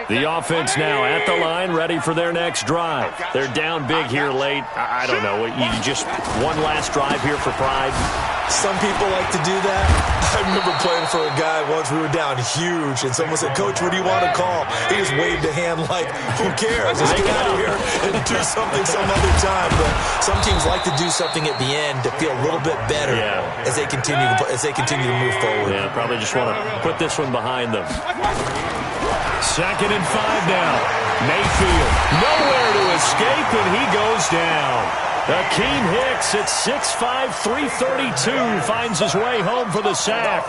The offense now at the line, ready for their next drive. They're down big here late. I don't know. You just one last drive here for pride. Some people like to do that. I remember playing for a guy once. We were down huge, and someone said, "Coach, what do you want to call?" He just waved a hand like, "Who cares? Let's get out of here and do something some other time." But some teams like to do something at the end to feel a little bit better as they continue to move forward. Yeah, probably just want to put this one behind them. 2nd and 5 now. Mayfield nowhere to escape, and he goes down. Akeem Hicks at 6'5", 332 finds his way home for the sack.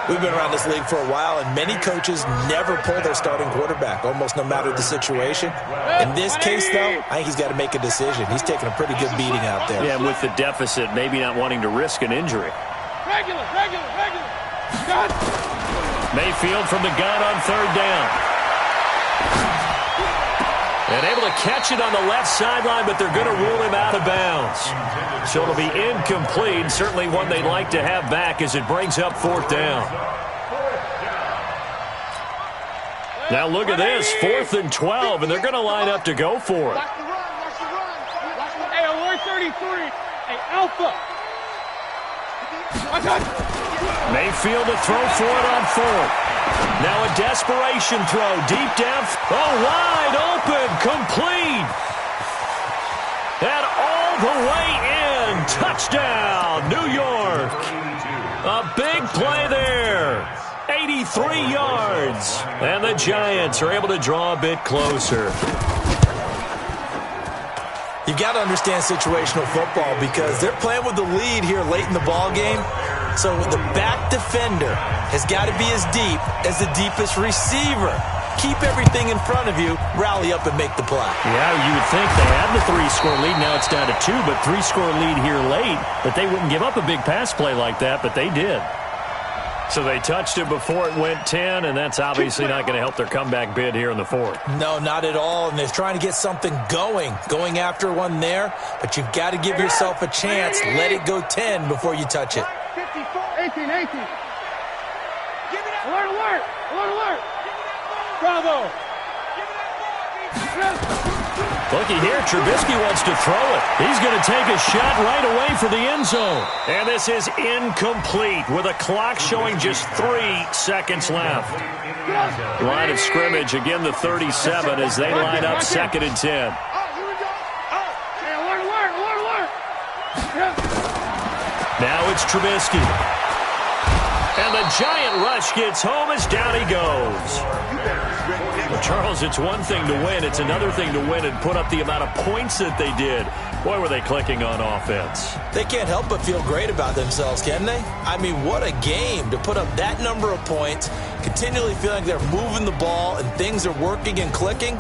We've been around this league for a while, and many coaches never pull their starting quarterback, almost no matter the situation. In this case, though, I think he's got to make a decision. He's taking a pretty good beating out there. Yeah, with the deficit, maybe not wanting to risk an injury. Regular. Gun. Mayfield from the gun on 3rd down. And able to catch it on the left sideline, but they're going to rule him out of bounds. So it'll be incomplete. Certainly one they'd like to have back as it brings up 4th down. Now look at this, 4th and 12, and they're going to line up to go for it. Hey, alert 33. Hey, Alpha. Mayfield to throw for it on 4th. Now a desperation throw deep down. Oh, wide open, complete. And all the way in. Touchdown, New York. A big play there. 83 yards. And the Giants are able to draw a bit closer. You've got to understand situational football because they're playing with the lead here late in the ball game. So the back defender has got to be as deep as the deepest receiver. Keep everything in front of you, rally up and make the play. Yeah, you would think they had the 3-score lead. Now it's down to 2, but 3-score lead here late. But they wouldn't give up a big pass play like that, but they did. So they touched it before it went 10, and that's obviously not going to help their comeback bid here in the 4th. No, not at all, and they're trying to get something going after one there, but you've got to give yourself a chance. Let it go 10 before you touch it. 18. Alert. Bravo. Looky here, Trubisky wants to throw it. He's going to take a shot right away for the end zone. And this is incomplete with a clock showing just 3 seconds left. Line of scrimmage, again the 37 as they line up 2nd and 10. Now it's Trubisky. And the giant rush gets home as down he goes. Well, Charles, it's one thing to win. It's another thing to win and put up the amount of points that they did. Boy, were they clicking on offense. They can't help but feel great about themselves, can they? I mean, what a game to put up that number of points, continually feeling they're moving the ball and things are working and clicking.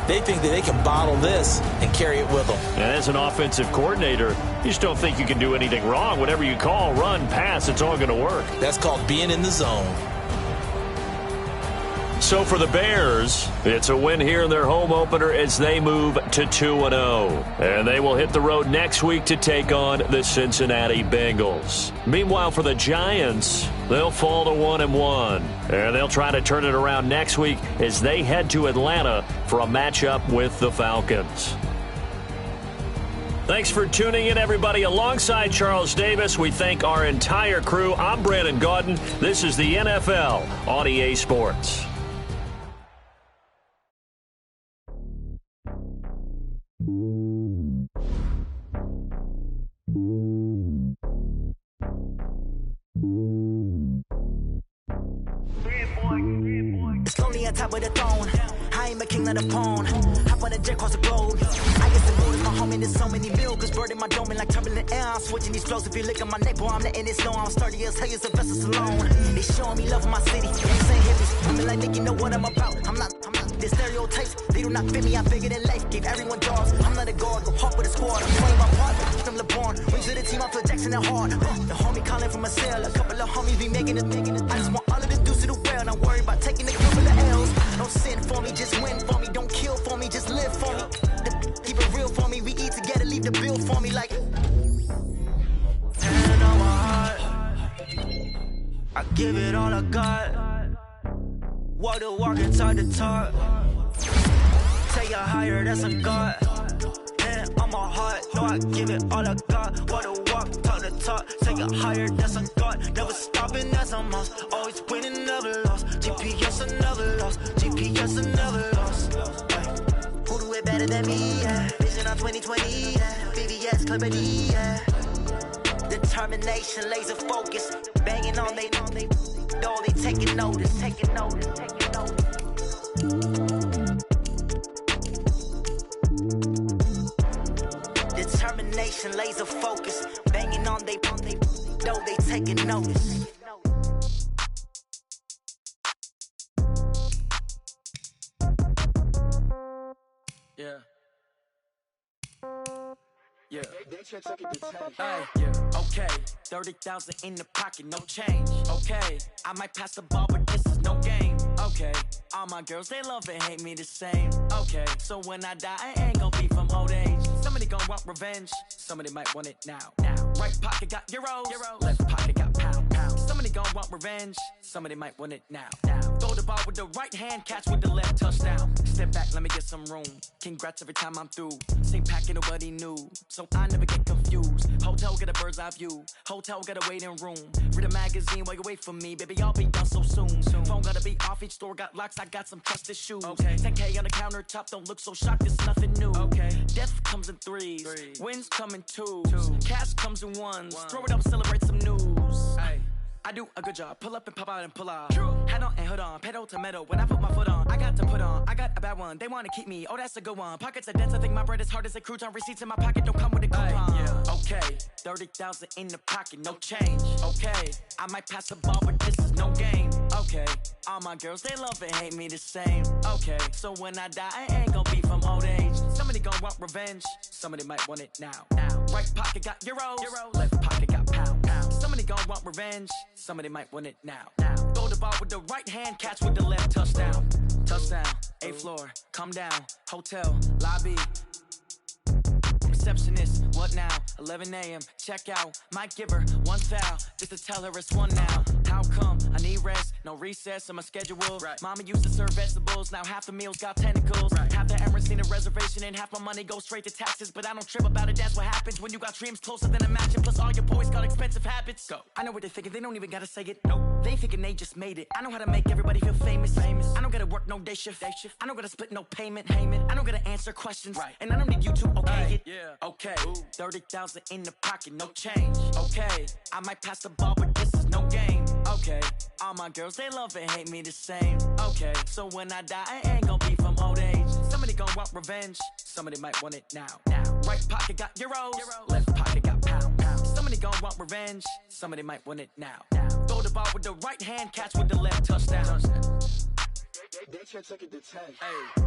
They think that they can bottle this and carry it with them. And as an offensive coordinator, you just don't think you can do anything wrong. Whatever you call, run, pass, it's all going to work. That's called being in the zone. So for the Bears, it's a win here in their home opener as they move to 2-0. And they will hit the road next week to take on the Cincinnati Bengals. Meanwhile, for the Giants, they'll fall to 1-1. And they'll try to turn it around next week as they head to Atlanta for a matchup with the Falcons. Thanks for tuning in, everybody. Alongside Charles Davis, we thank our entire crew. I'm Brandon Gaudin. This is the NFL on EA Sports. It's lonely on top of the throne. I ain't a king of the pawn. Hop on a jet across the globe. I get some mood, my homie. There's so many milkers burning my dome like turbulent air. I'm switching these flows. If you look at my neck, boy, I'm letting it snow. I'm sturdy as hell, as a vessel alone. They showing me love in my city. They saying hippies. I'm like, think you know what I'm about. I'm not. The stereotypes, they do not fit me. I'm bigger than life. Gave everyone jaws. I'm not a guard. Go hard with a squad. I'm playing my part. From LeBron. Wings to the team. I feel Jackson and hard. The homie calling from a cell. A couple of homies be making it. I just want all of the dudes to do well. Not worry about taking a couple of L's. Don't sin for me, just win for me. Don't kill for me, just live for me. Keep it real for me. We eat together, leave the bill for me like. Hand on my heart, I give it all I got. Walk the walk and talk the talk. Take it higher, that's a God. Hand on my heart, no, I give it all I got. Walk the walk, talk the talk. Take it higher, that's a God. Never stopping, that's a must. Always winning, never lost. GPS, I never lost. GPS, I never lost. Who do it better than me? Yeah. Vision on 2020. Yeah. VVS, Clarity. Yeah. Determination, laser focus. Banging on they. No, they taking notice. Taking notice. Taking notice. Determination, laser focus. Banging on they. No, they taking notice. Yeah. Yeah. Hey, yeah. Okay. 30,000 in the pocket, no change. Okay. I might pass the ball, but this is no game. Okay. All my girls, they love and hate me the same. Okay. So when I die, I ain't gon' be from old age. Somebody gon' want revenge. Somebody might want it now. Right pocket got euros. Left pocket got pound. Somebody gon' want revenge. Somebody might want it now. Throw the ball with the right hand, catch with the left, touchdown. Step back, let me get some room. Congrats every time I'm through. Same packet, nobody knew. So I never get confused. Hotel get a bird's eye view. Hotel got a waiting room. Read a magazine while you wait for me. Baby, I'll be done so soon. Phone gotta be off, each store got locks. I got some trusted shoes. Okay. 10K on the countertop, don't look so shocked, it's nothing new. Okay. Death comes in threes. Wins come in twos. Cash comes in ones. Throw it up, celebrate some news. Ay. I do a good job. Pull up and pop out and pull out. Hat on and hood on. Pedal to metal. When I put my foot on, I got to put on. I got a bad one. They want to keep me. Oh, that's a good one. Pockets are dense. I think my bread is hard as a crouton. Receipts in my pocket don't come with a coupon. Yeah. Okay. 30,000 in the pocket. No change. Okay. I might pass the ball, but this is no game. Okay. All my girls, they love and hate me the same. Okay. So when I die, I ain't gonna be from old age. Somebody gonna want revenge. Somebody might want it now. Right pocket got euros. Left pocket got pound. Somebody gon' want revenge. Somebody might want it now. Throw the ball with the right hand, catch with the left, touchdown. Touchdown, 8th floor, come down. Hotel, lobby. Receptionist, what now? 11 a.m., check out. Might give her one foul, just to tell her it's one now. How come? I need rest, no recess in my schedule. Right. Mama used to serve vegetables, now half the meals got tentacles. Right. Half the Emirates need a reservation and half my money goes straight to taxes. But I don't trip about it, that's what happens when you got dreams closer than a mansion. Plus all your boys got expensive habits. Go. I know what they're thinking, they don't even gotta say it. Nope. They thinking they just made it. I know how to make everybody feel famous. I don't gotta work no day shift. I don't gotta split no payment. I don't gotta answer questions. Right. And I don't need you to okay it. Yeah. Okay. 30,000 in the pocket, no change. Okay. I might pass the ball, but this is no game. Okay. All my girls, they love and hate me the same. Okay. So when I die, I ain't gonna be from old age. Somebody gonna want revenge. Somebody might want it now. Right pocket got euros. Left pocket got pound. Somebody gonna want revenge. Somebody might want it now. Throw the ball with the right hand, catch with the left, touchdown. They can't take it to 10. Hey.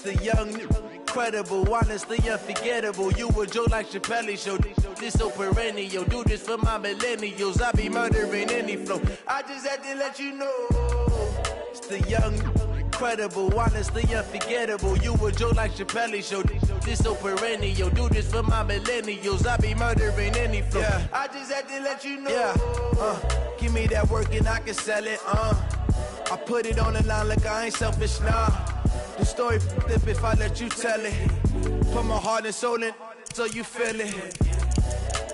The young, incredible, honestly unforgettable. You a Joe like Chappelle show. This so perennial. Do this for my millennials. I be murdering any flow. I just had to let you know. It's the young, incredible, honestly unforgettable. You a Joe like Chappelle show. This so perennial. Do this for my millennials. I be murdering any flow. Yeah. I just had to let you know. Yeah. Give me that work and I can sell it. I put it on the line like I ain't selfish, nah. The story flip if I let you tell it. Put my heart and soul in so you feel it.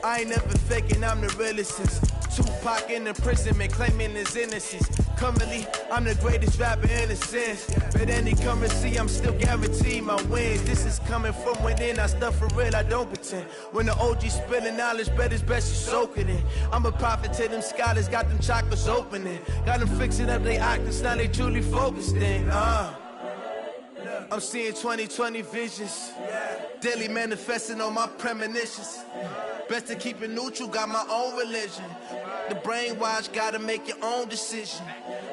I ain't never faking, I'm the realest since Tupac in imprisonment, claiming his innocence. Currently, I'm the greatest rapper in a sense. But any currency, I'm still guaranteed my wins. This is coming from within, I stuff for real, I don't pretend. When the OG spilling knowledge, bet it's best you soak it in. I'm a prophet to them scholars, got them chakras opening. Got them fixing up they octaves, now they truly focused in. I'm seeing 2020 visions. Daily manifesting on my premonitions. Best to keep it neutral, got my own religion. The brainwash, gotta make your own decision.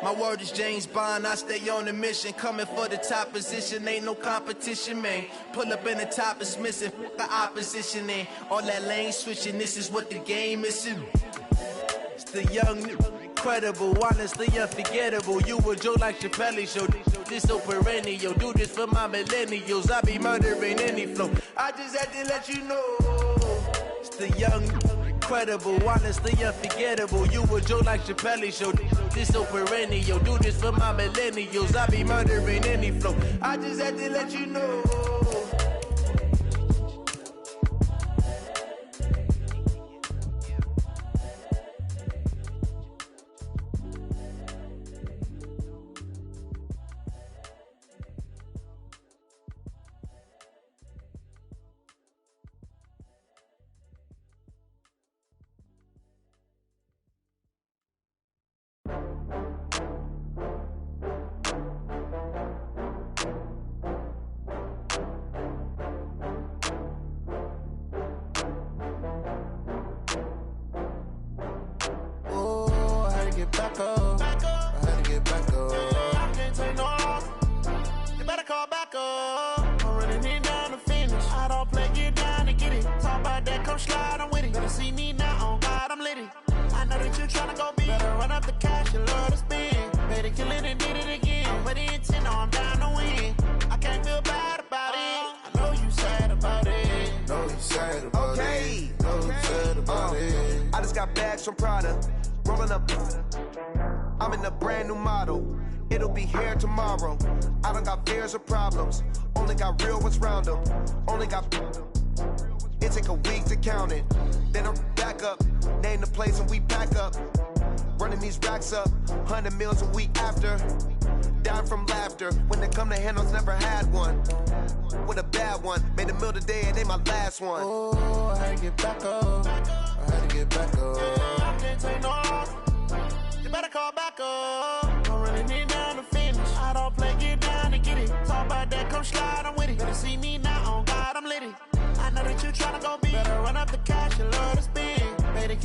My word is James Bond, I stay on the mission. Coming for the top position, ain't no competition, man. Pull up in the top, it's missing, the opposition in. All that lane switching, this is what the game is. It's the young, incredible, honestly unforgettable. You a Joe like Chappelle show. This so perennial. Do this for my millennials. I be murdering any flow. I just had to let you know. It's the young, incredible, honestly unforgettable. You a Joe like Chappelle show. This so perennial. Do this for my millennials. I be murdering any flow. I just had to let you know. Back up. I had to get back up. I can't take no loss. You better call back up. I'm running it down to finish. I don't play, get down to get it. Talk about that, come slide, I'm with it. Better see me now, on God, I'm lit it. I know that you tryna go big. Better run up the cash, you love to spend. Better kill it and did it again. I'm with the intent, no, I'm down to win. I can't feel bad about it. I know you sad about it. Know you sad about it. Know you sad about it. I just got bags from Prada. Rolling up, I'm in a brand new model. It'll be here tomorrow. I don't got fears or problems. Only got real ones round them. Only got. It take a week to count it. Then I'm back up. Name the place and we pack up. Running these racks up. 100 meals a week after. Down from laughter. When they come to handles, never had one. With a bad one. Made a meal today and they my last one. Oh, I had to get back up. I had to get back up. I can't take no loss. You better call back up. I'm running it down to finish. I don't play, get down to get it. Talk about that, come slide, I'm with it. Better see me now, on God, I'm lit it. I know that you tryna go big. Better run up the cash, you love to spend. Better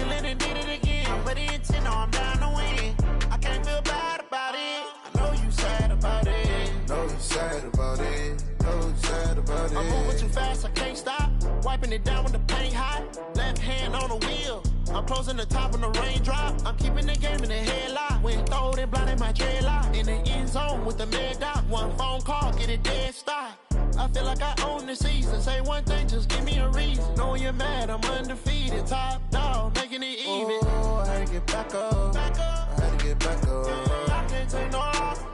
wiping it down when the paint hot. Left hand on the wheel. I'm closing the top when the raindrop. I'm keeping the game in the headlock. When throwed and blinded my dreadlock. In the end zone with the mad dot. One phone call, get it dead stop. I feel like I own the season. Say one thing, just give me a reason. Knowing you're mad, I'm undefeated. Top dog, making it even. Oh, I had to get back up. I had to get back up. I can't take no off.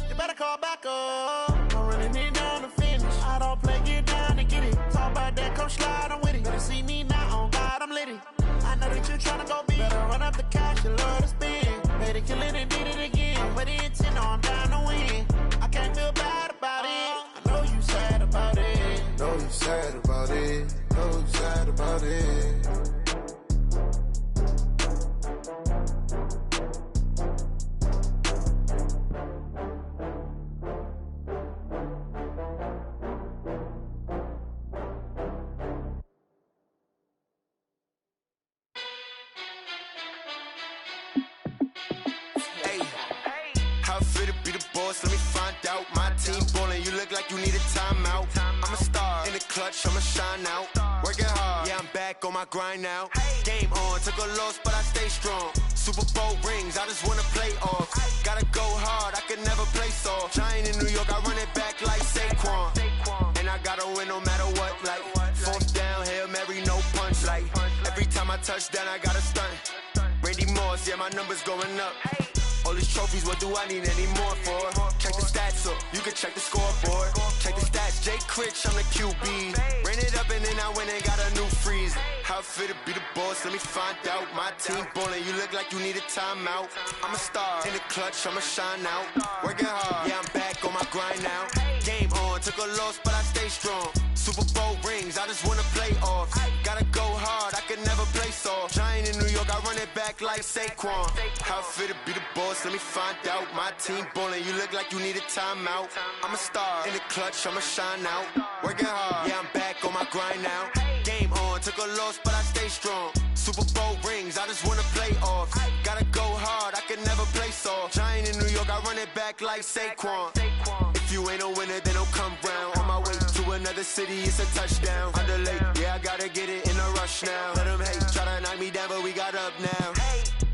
You better call back up. I'm running it down to finish. I don't play, get down to get it. Talk about that, come slide, I'm with it. Better see me now, on God, I'm lit it. I know that you're trying to go big. Better run up the cash, you love to spend. Made it, kill it, and did it again. Put the intent on, down to win. I can't feel bad about it. I know you sad about it. Know you sad about it. Know you sad about it. How fit to be the boss? Let me find out. My team ballin', you look like you need a timeout. I'm a star in the clutch, I'ma shine out. Working hard, yeah, I'm back on my grind now. Game on, took a loss, but I stay strong. Super Bowl rings, I just wanna play off. Gotta go hard, I can never play soft. Giant in New York, I run it back like Saquon. And I gotta win no matter what, like fourth down, Hail Mary, no punch. Like every time I touch down, I gotta stunt. Randy Moss, yeah, my numbers going up. All these trophies, what do I need any more for? Check the stats up, you can check the scoreboard. Check the stats, Jay Critch, I'm the QB. Ran it up and then I went and got a new freeze. How fit to be the boss, let me find out. My team ballin', you look like you need a timeout. I'm a star in the clutch, I'ma shine out. Working hard, yeah, I'm back on my grind now. Game on, took a loss, but I stay strong. Super Bowl rings, I just wanna play off. Gotta go hard, I can never play soft. Giant in New York, I run it back like Saquon. How fit to be the boss, let me find out. My team ballin', you look like you need a timeout. I'm a star in the clutch, I'ma shine out. Working hard, yeah, I'm back on my grind now. Game on, took a loss, but I stay strong. Super Bowl rings, I just wanna play off. Gotta go hard, I can never play soft. Giant in New York, I run it back like Saquon. If you ain't a winner, then don't come round. On my way to another city, it's a touchdown. Underlay, yeah, I gotta get it in a rush now. Let them hate, try to knock me down, but we got up now.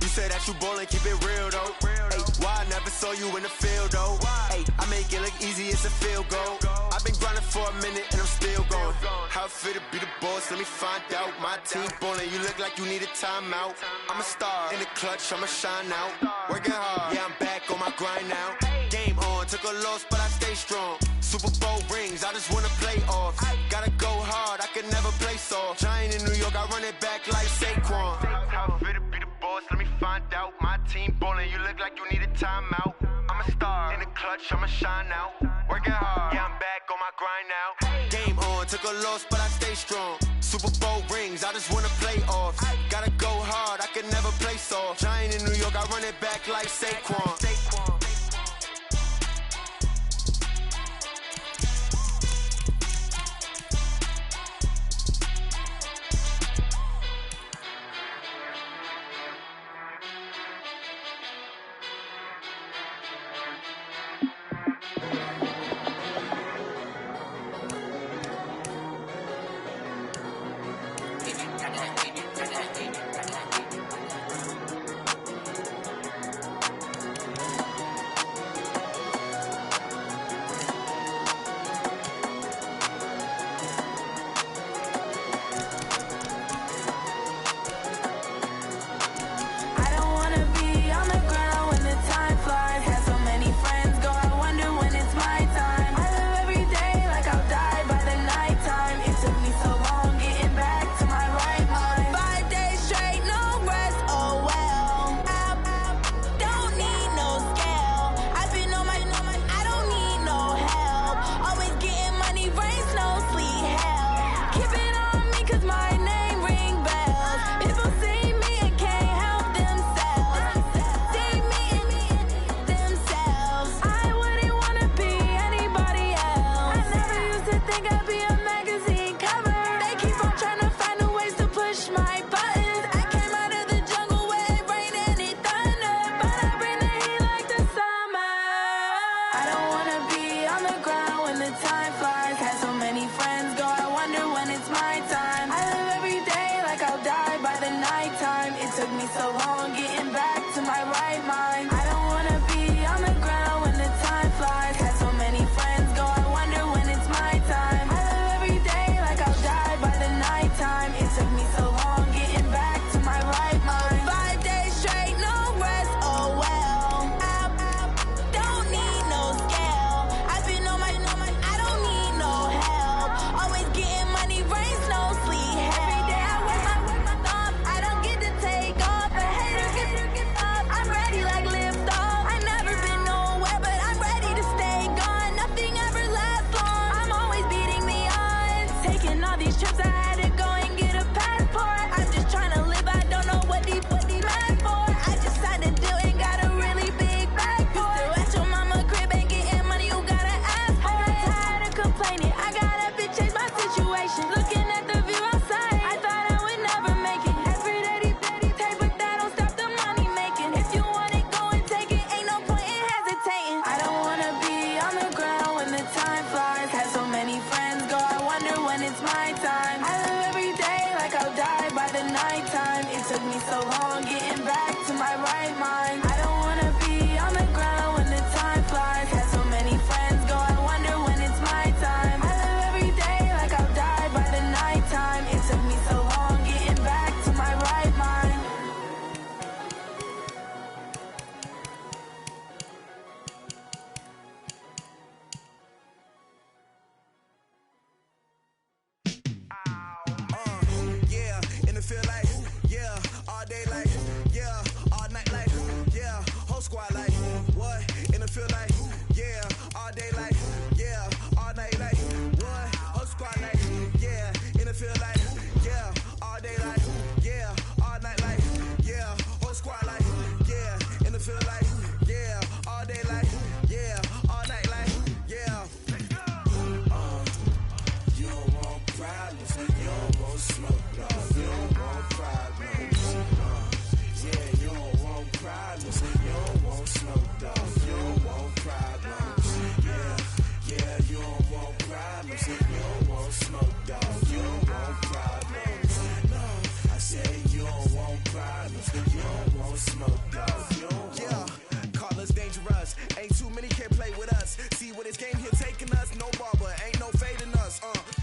You say that you ballin', keep it real though. Hey, why I never saw you in the field though? Hey, I make it look easy, it's a field goal. I've been grinding for a minute and I'm still going. How fit to be the boss, let me find out. My team ballin', you look like you need a timeout. I'm a star in the clutch, I'ma shine out. Working hard, yeah, I'm back on my grind now. Game on, took a loss, but I stay strong. Super Bowl rings, I just wanna play off. Gotta go hard, I can never play soft. Giant in New York, I run it back like Saquon. How fit to be the boss, let me find out. My team ballin', you look like you need a timeout. I'm a star in the clutch, I'ma shine out. Working hard, yeah, I'm back on my grind now. Game on, took a loss, but I stay strong. Super Bowl rings, I just wanna play off. Gotta go hard, I can never play soft. Giant in New York, I run it back like Saquon. It took me so long getting back to my right mind. I don't wanna be on the ground when the time flies. Had so many friends go, I wonder when it's my time. I live every day like I'll die by the nighttime. It took me so long getting back to my right mind. 5 days straight, no rest, oh well. I don't need no scale. I've been on my, I don't need no help. Always getting money, rain, snow, sleet. Every day I work my thumb. I don't get to take off. A hater get up. I'm ready like lift off. I never been nowhere, but I'm ready to stay gone. Nothing ever lasts long. I'm always beating the odds. Taking all these trips, I had to go and get a passport. I'm just trying to live. I don't know what these mad for. I just signed a deal and got a really big bag for it. Still at your mama crib and getting money, you gotta ask for it. I'm tired of complaining. I gotta bitch change my situation. Looking at the view outside, I thought I would never make it. Every day they take, but that don't stop the money making. If you want it, go and take it. Ain't no point in hesitating. I don't wanna be on the ground when the time flies. Had so many friends go, I wonder when it's my time. I live every day like I'll die by the nighttime. It took me so long getting back to my right mind. I don't wanna be on the ground when the time flies. Had so many friends go, I wonder when it's my time. I live every day like I'll die by the nighttime. It took me so long getting back to my right mind. Yeah, and it feel like, yeah, all day like, yeah, all night like, yeah, whole squad like, what? And it feel like, yeah, all day like, yeah, all night like, what? Whole squad like, yeah, and it feel like, yeah, all day like, yeah, all night like, yeah, whole squad like, yeah, and it feel like, yeah, all day like, yeah, all night like, yeah. You don't want problems, you don't want smoke, no. You don't want problems. Yeah, you don't want problems. You don't want smoke, dog. You don't want problems. Yeah, you don't want problems. You don't want smoke, dog. You don't want problems. No, I said you don't want problems. You don't want smoke, dog. You don't want. Call us dangerous. Ain't too many can play with us. See what this game here taking us. No barber, ain't no fading us.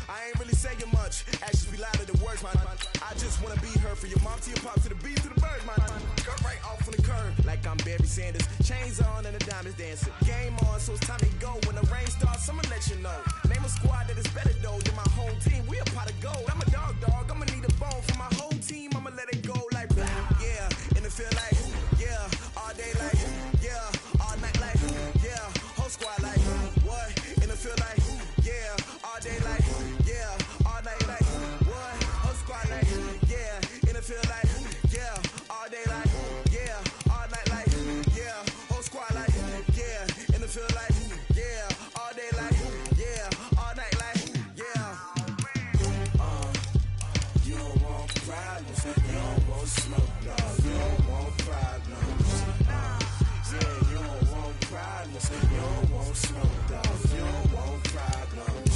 I ain't really saying much. Actions be louder than words, man. I just wanna be heard. For your mom to your pop to the beat to the bird, man. Cut right off on the curb like I'm Barry Sanders. Chains on and the diamonds dancing. Game on, so it's time to go. When the rain starts, I'ma let you know. Name a squad that is better though than my home team. We a pot of gold. I'm a dog. I'ma need a bone for my whole team. I'ma let it go like blah. Yeah, and it feel like, yeah, all day like, yeah, all night like, yeah, whole squad like, what? And it feel like, yeah, all day like, yeah, all night like, what? Whole squad like, yeah, and it feel like, yeah, all day like, yeah, all night like, yeah, whole squad like, yeah, and it feel like, yeah, all day like, yeah, all night like, yeah. You don't want problems, you don't want smoke, dog. You don't want problems. Yeah, you don't want problems, you don't want smoke, dog. You don't want problems.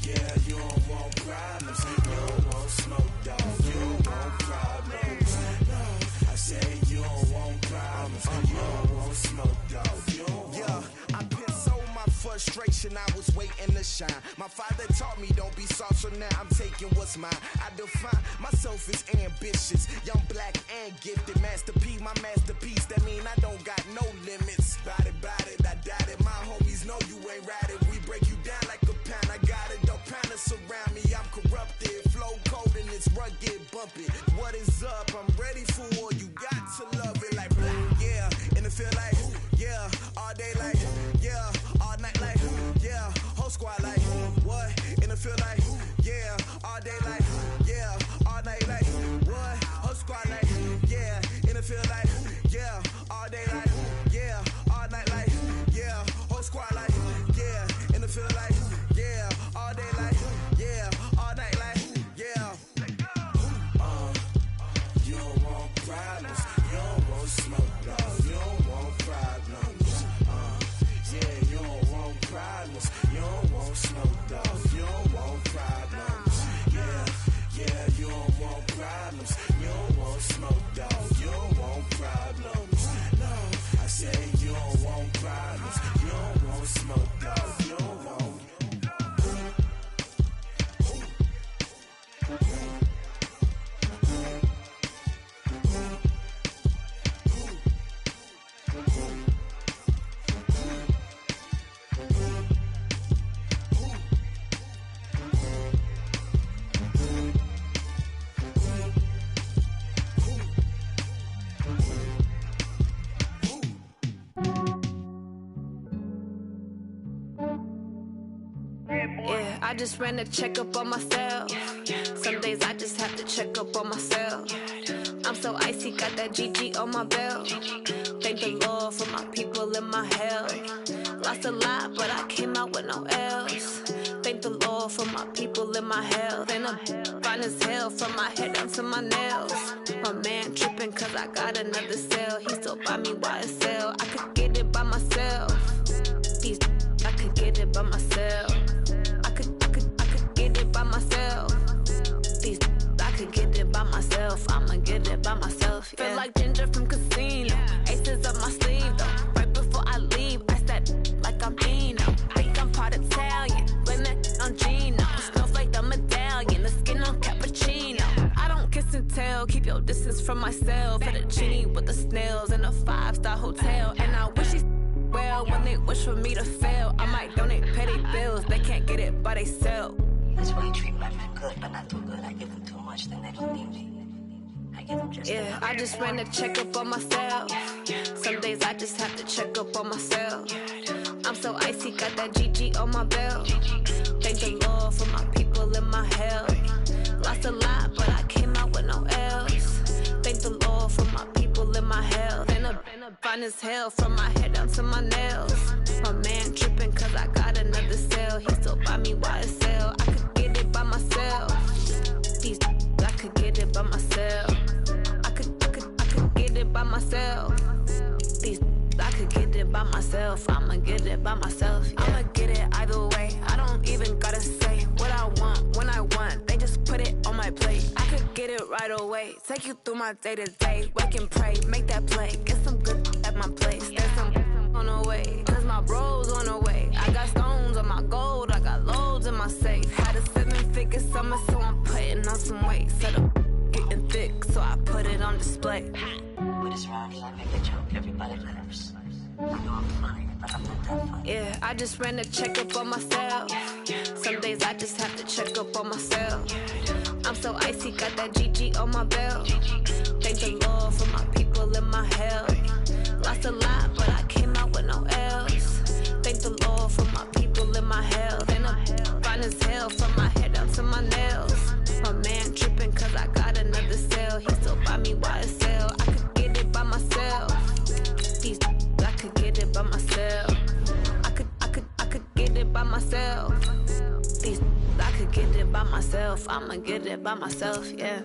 Yeah, you don't want problems, you don't want smoke, dog. You don't want problems. No, I say you don't want problems, you don't want smoke, dog. You don't want. I put so my frustration, I was waiting to shine. My father taught me don't be soft, so now I'm taking what's mine. I define myself as ambitious, young, black, and gifted. Masterpiece, my masterpiece, that mean I don't got no limits. Bout it, I doubt it. My homies know you ain't ride it. We break you down like a pound. I got it, don't pound us around me. I'm corrupted, flow cold and it's rugged, bumpy. What is up? I'm ready for war. You got to love it like blah. Yeah, and it feel like, yeah, all day like, yeah, all night like, yeah, whole squad like, what? And it feel like, yeah, all day like, yeah, all night like, what? Whole squad like, yeah, and it feel like, yeah, all day like, yeah, all night like, yeah, whole squad like, yeah, and it feel like, yeah, all day like, yeah, all night like, yeah. You don't want problems, you don't want smoke, dog. You don't want problems. Yeah, you don't want problems, you don't want smoke, dog. You don't want problems. just ran a checkup on myself. Some days I just have to check up on myself. I'm so icy, got that GG on my belt. Thank the Lord for my people in my health. Lost a lot, but I came out with no L's. Thank the Lord for my people in my health. And I'm fine as hell from my head down to my nails. My man tripping cause I got another cell. He still buy me YSL. I could get it by myself. These I could get it by myself. I could get it by myself. These I could get it by myself. I'ma get it by myself. Yeah. Feel like Ginger from Casino. Aces up my sleeve though. Right before I leave, I said like I'm Dino. Think I'm part Italian. Blame that on Gino. Snowflake the medallion. The skin on cappuccino. I don't kiss and tell. Keep your distance from myself. At a genie with the snails in a 5-star hotel. And I wish he's well when they wish for me to fail. I might donate petty bills. They can't get it by they sell. That's why you treat my men good, but not too good. I give them too much, then they don't need me. I give them just yeah, I just ran a checkup on myself. Some days I just have to check up on myself. I'm so icy, got that GG on my belt. Thank the Lord for my people in my health. Lost a lot, but I came out with no L's. Thank the Lord for my people in my health. And I'm fine as hell from my head down to my nails. My man tripping cause I got another cell. He still buy me YSL. I could get it by myself. These I could get it by myself. I could get it by myself. These I could get it by myself. I'ma get it by myself. Yeah. I'ma get it either way. I don't even gotta say what I want when I want. They just put it on my plate. I could get it right away. Take you through my day to day. Wake and pray, make that play. Get some good at my place. There's some on the way. Cause my bros on the way. I got stones on my gold. I got loads in my safe. Had a 7-figure summer, so I'm putting on some weight. Set up getting thick, so I put it on display. With this round, I make a joke, everybody laughs. I know I'm funny, but I'm not that funny. Yeah, I just ran a checkup on myself. Some days I just have to check up on myself. I'm so icy, got that GG on my belt. Thank the Lord for my people in my health. Lost a lot, but I came out with no L's. Thank the Lord for my people in my health. And I'm fine as hell from my head down to my nails. My man tripping cause I got another cell. He still buy me YSL. I could get it by myself. These I could get it by myself. I could get it by myself. These I could get it by myself. I'ma get it by myself, yeah.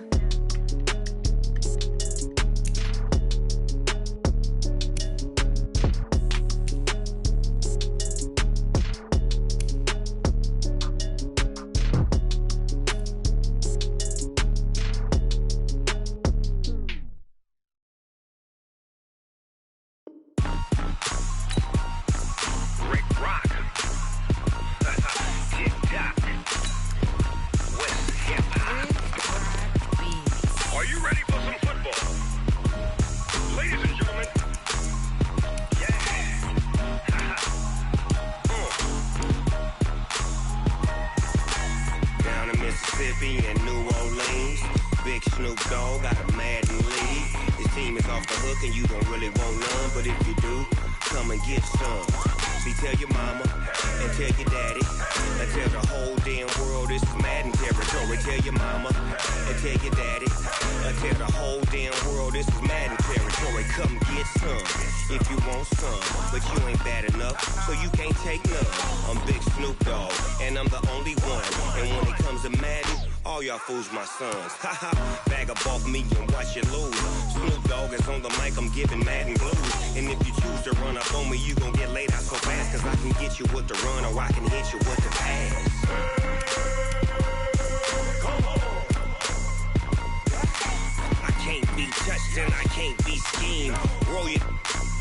Fools my sons. Haha, bag up off me and watch you lose. Snoop Dogg is on the mic, I'm giving Madden blues. And if you choose to run up on me, you gon' get laid out so fast. Cause I can get you with the run or I can hit you with the pass. I can't be touched and I can't be schemed. Roll you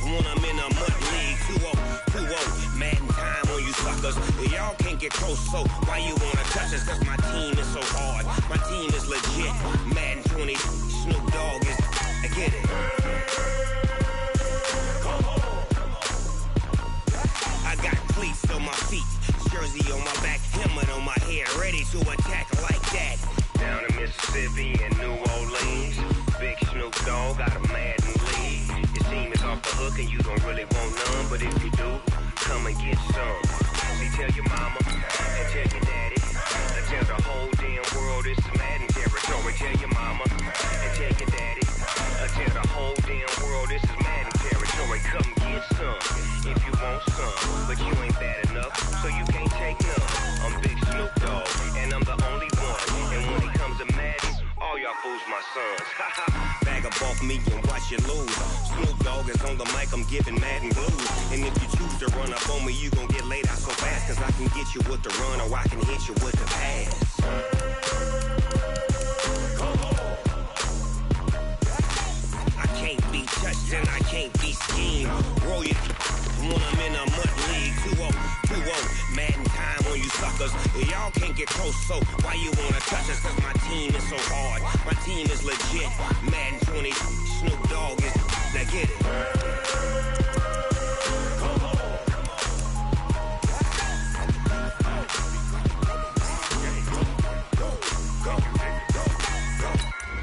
when I'm in a mud league. 2-0, Madden time on you suckers. Y'all can't get close, so why you wanna touch us? Cause my team is so hard. My team is legit. Madden 20, Snoop Dogg is. I get it. I got cleats on my feet, jersey on my back, helmet on my head, ready to attack like that. Down in Mississippi and New Orleans, big Snoop Dogg got a Madden league. Your team is off the hook and you don't really want none, but if you do, come and get some. See, tell your mama and tell your daddy. tell the whole damn world this is Madden territory. Tell your mama and tell your daddy. Tell the whole damn world this is Madden territory. Come get some if you want some, but you ain't bad enough, so you can't take none. I'm Big Snoop Dogg, and I'm the only one. And when it comes to Madden, all y'all fools my sons. Bag up off me and watch you lose. Snoop Dogg is on the mic, I'm giving Madden blues. And if you choose to run up on me, you gon' get laid out so fast. Cause I can get you with the run or I can hit you with the pass. I can't be touched and I can't be schemed. Roll you when I'm in a mud league. 2-0, Madden time on you suckers. Y'all can't get close, so why you wanna touch us? Cause my team is so hard, my team is legit. Madden 20, Snoop Dogg is, now get it.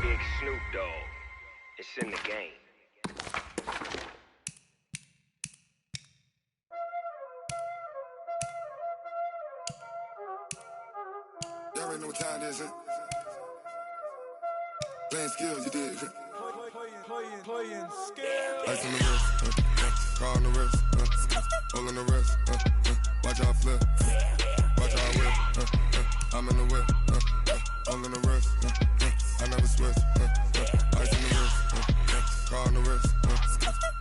Big Snoop Dogg, it's in the game. Y'all already know what time it is, huh? Playing skills, you did. Playing skills. Ice on the wrist, car on the wrist, hole in the wrist, watch out flip, watch out whip, I'm in the whip, hole in the wrist, I never switch, ice on the wrist, car on the wrist,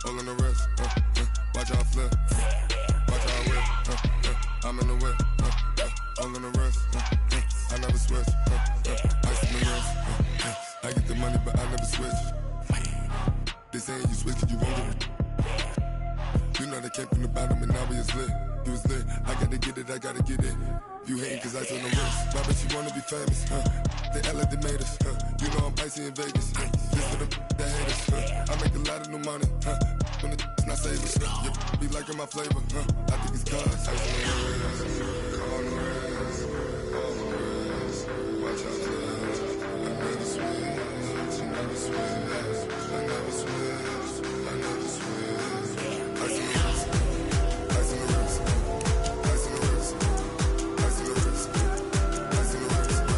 hole in the wrist, watch out flip, watch out whip, I'm in the whip, hole in the wrist, I never switch, ice on the wrist, I get the money but I never switch. They saying you switch cause you won't get it. You know they came from the bottom and now we is lit. You was lit, I gotta get it, I gotta get it. You hating cause I on the wrist. Why bet you wanna be famous, They act like they made us, You know I'm icy in Vegas, Just for the that hate us, I make a lot of new money, When it's not savers, You be liking my flavor, I think it's cause ice on the wrist, on the wrist, on the wrist. Watch out for this, I never switch, I never switch, I never switch, I never switch. Ice on the wrist, ice on the wrist, ice on the wrist, ice on the wrist, ice on the wrist,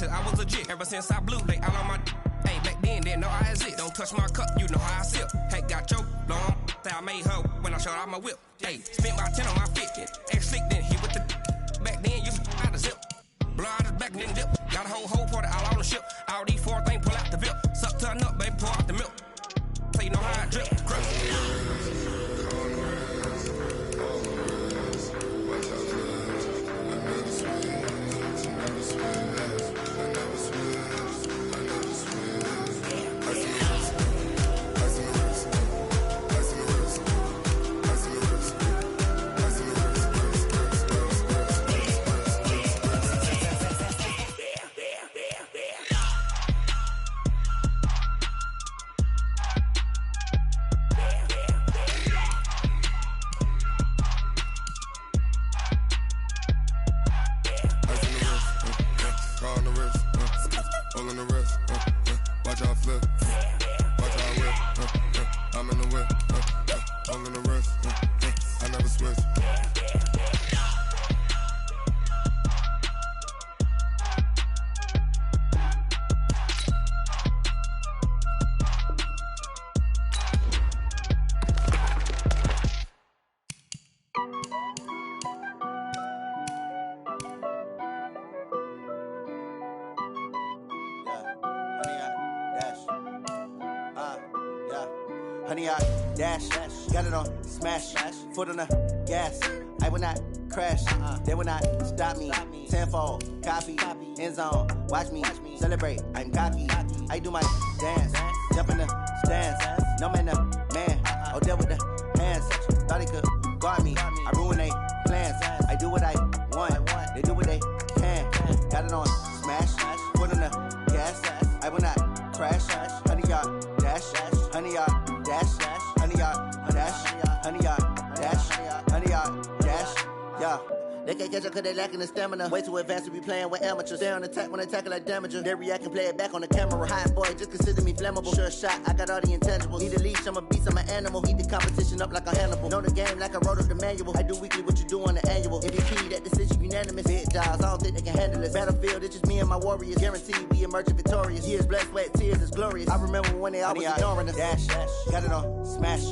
I was legit ever since I blew. They all on my hey back then didn't know I exist. Don't touch my cup, you know how I sip. Hey, got choked, long. Say I made her when I showed out my whip. Hey, spent about 10 on my 50. Ex slick then hit with the back then you out the zip. Blow out his back then dip. Got a whole party all on the ship. All these four things pull out the vip. Suck to a nut, baby, pour out the milk. So you know how I drip. Honey, I dash, got it on smash, foot on the gas. I will not crash, they will not stop me. Tenfold, copy, end zone, watch me celebrate. I'm cocky, I do my dance, jump in the stands. No man, the man, oh, deal with the hands. Thought he could guard me, I ruin they plans. I do what I want, they do what they can. Got it on smash, foot on the gas. I will not crash, honey, y'all dash, honey, y'all dash, honey, y'all dash, honey, y'all can't catch up cause they lacking the stamina. Way too advanced to be playing with amateurs. Stay on attack when they tackle like damager. They react and play it back on the camera. Hot boy, just consider me flammable. Sure shot, I got all the intangibles. Need a leash, I'm a beast, I'm an animal. Heat the competition up like a Hannibal. Know the game like I wrote up the manual. I do weekly what you do on the annual. MVP, that decision unanimous. Big dogs, I don't think they can handle it. Battlefield, it's just me and my warriors. Guaranteed we emerging victorious. Years, blood, sweat, tears, it's glorious. I remember when they always ignoring us. Dash, got it on, smash,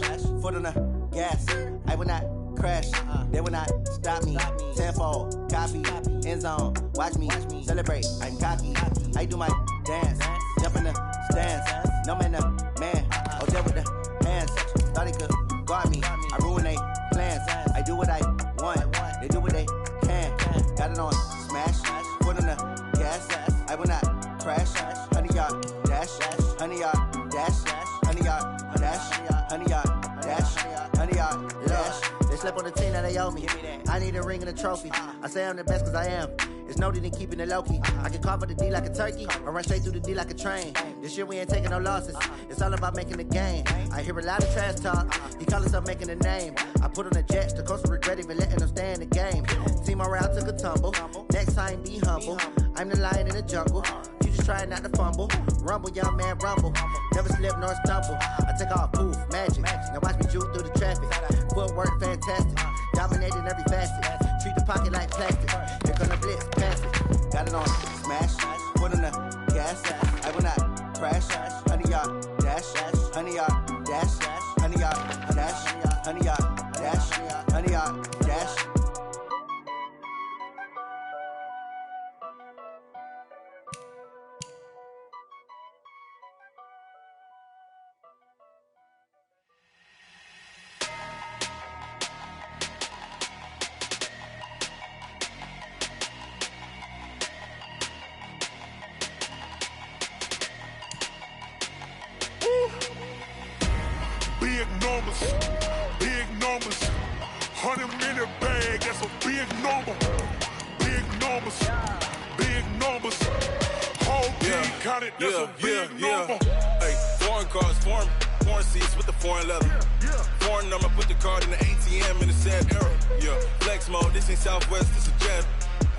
foot on the gas. I will not crash, they will not stop me. Tenfold, copy, end zone, watch me celebrate. I'm cocky, I do my dance, jump in the stands. No man, man, oh there with the hands. Thought he could guard me, I ruin they plans. I do what I want, they do what they can. Got it on, smash, foot on the gas. I will not crash, 100-yard dash, 100-yard dash, 100-yard dash, 100-yard dash, 100-yard dash. They slept on the team that they owe me. I need a ring and a trophy. I say I'm the best cause I am. It's no need in keeping it low-key. I can carve up the D like a turkey or run straight through the D like a train. This year we ain't taking no losses. It's all about making the game. I hear a lot of trash talk. He call himself making a name. I put on the Jets. The coach will regret even letting them stay in the game. Team morale took a tumble. Next time be humble. I'm the lion in the jungle. You just try not to fumble. Rumble, young man, rumble. Never slip nor stumble. I take off, poof, magic. Now watch me juke through the traffic. Footwork fantastic. Dominating every facet. Treat the pocket like plastic. Here gonna blitz, pass it. Got it on, smash. Foot on the gas. I will not crash. 100-yard dash. 100-yard dash. 100-yard dash. 100-yard dash. 100-yard dash. Big numbers, 100-minute bag, that's a big number. Big numbers, whole team counted, that's a big number. Hey, foreign cars, foreign seats with the foreign leather. Foreign number, put the card in the ATM in the sad era. Yeah, flex mode, this ain't Southwest, this a jet.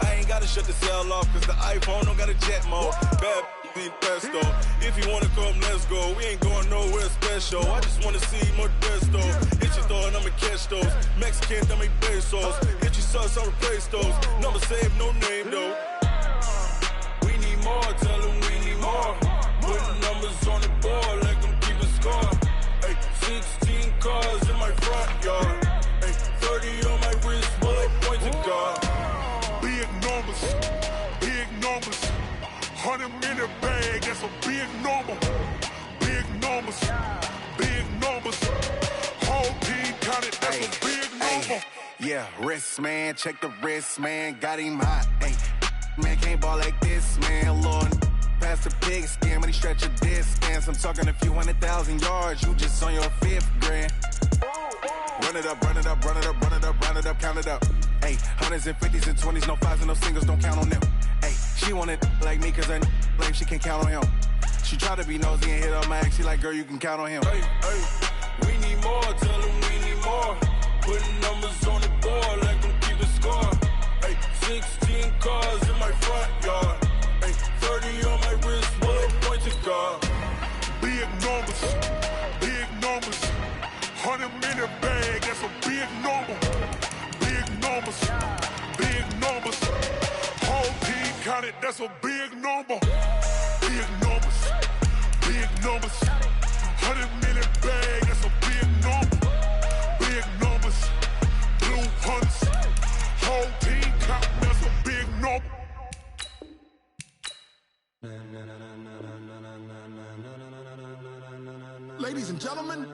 I ain't gotta shut the cell off, cause the iPhone don't got a jet mode. Bad need pesto. If you wanna come, let's go. We ain't going nowhere special. I just wanna see more Desto. Hit your throw and I'ma catch those. Mexican, dummy pesos. Hit your sauce, I'll replace those. Number saved, no name though. We need more, tell them we need more. Putting numbers on the board, like them keep a score. Hey, 16 cars in my front yard. Hey, 30 on my wrist, bullet points of God. Big numbers, 100-minute bag, that's a big number. Big numbers, whole team counted, that's a big number. Yeah, wrist man, check the wrist man, got him hot. Ay, man can't ball like this, man. Lord, past the pig skin when he stretch a distance. I'm talking a few 100,000 yards, you just on your 5th grand. Run it up, run it up, run it up, run it up, run it up, count it up. Ay, 100s and 50s and 20s, no 5s and no singles, don't count on them. Ay, she want it like me cause her blame, she can't count on him. She try to be nosy and hit up my ex, she like, girl, you can count on him. Hey, we need more, tell them we need more. Putting numbers on the board, like them keep a score. Hey, 16 cars in my front yard. Hey, 30 on my wrist, bullet points of God. Big numbers, 100-minute bag, that's a big number. Big numbers, whole team counted, that's a big number. Big numbers, 100-minute bag, that's a big number. Big numbers, blue hunts, whole team counting, that's a big number. Ladies and gentlemen,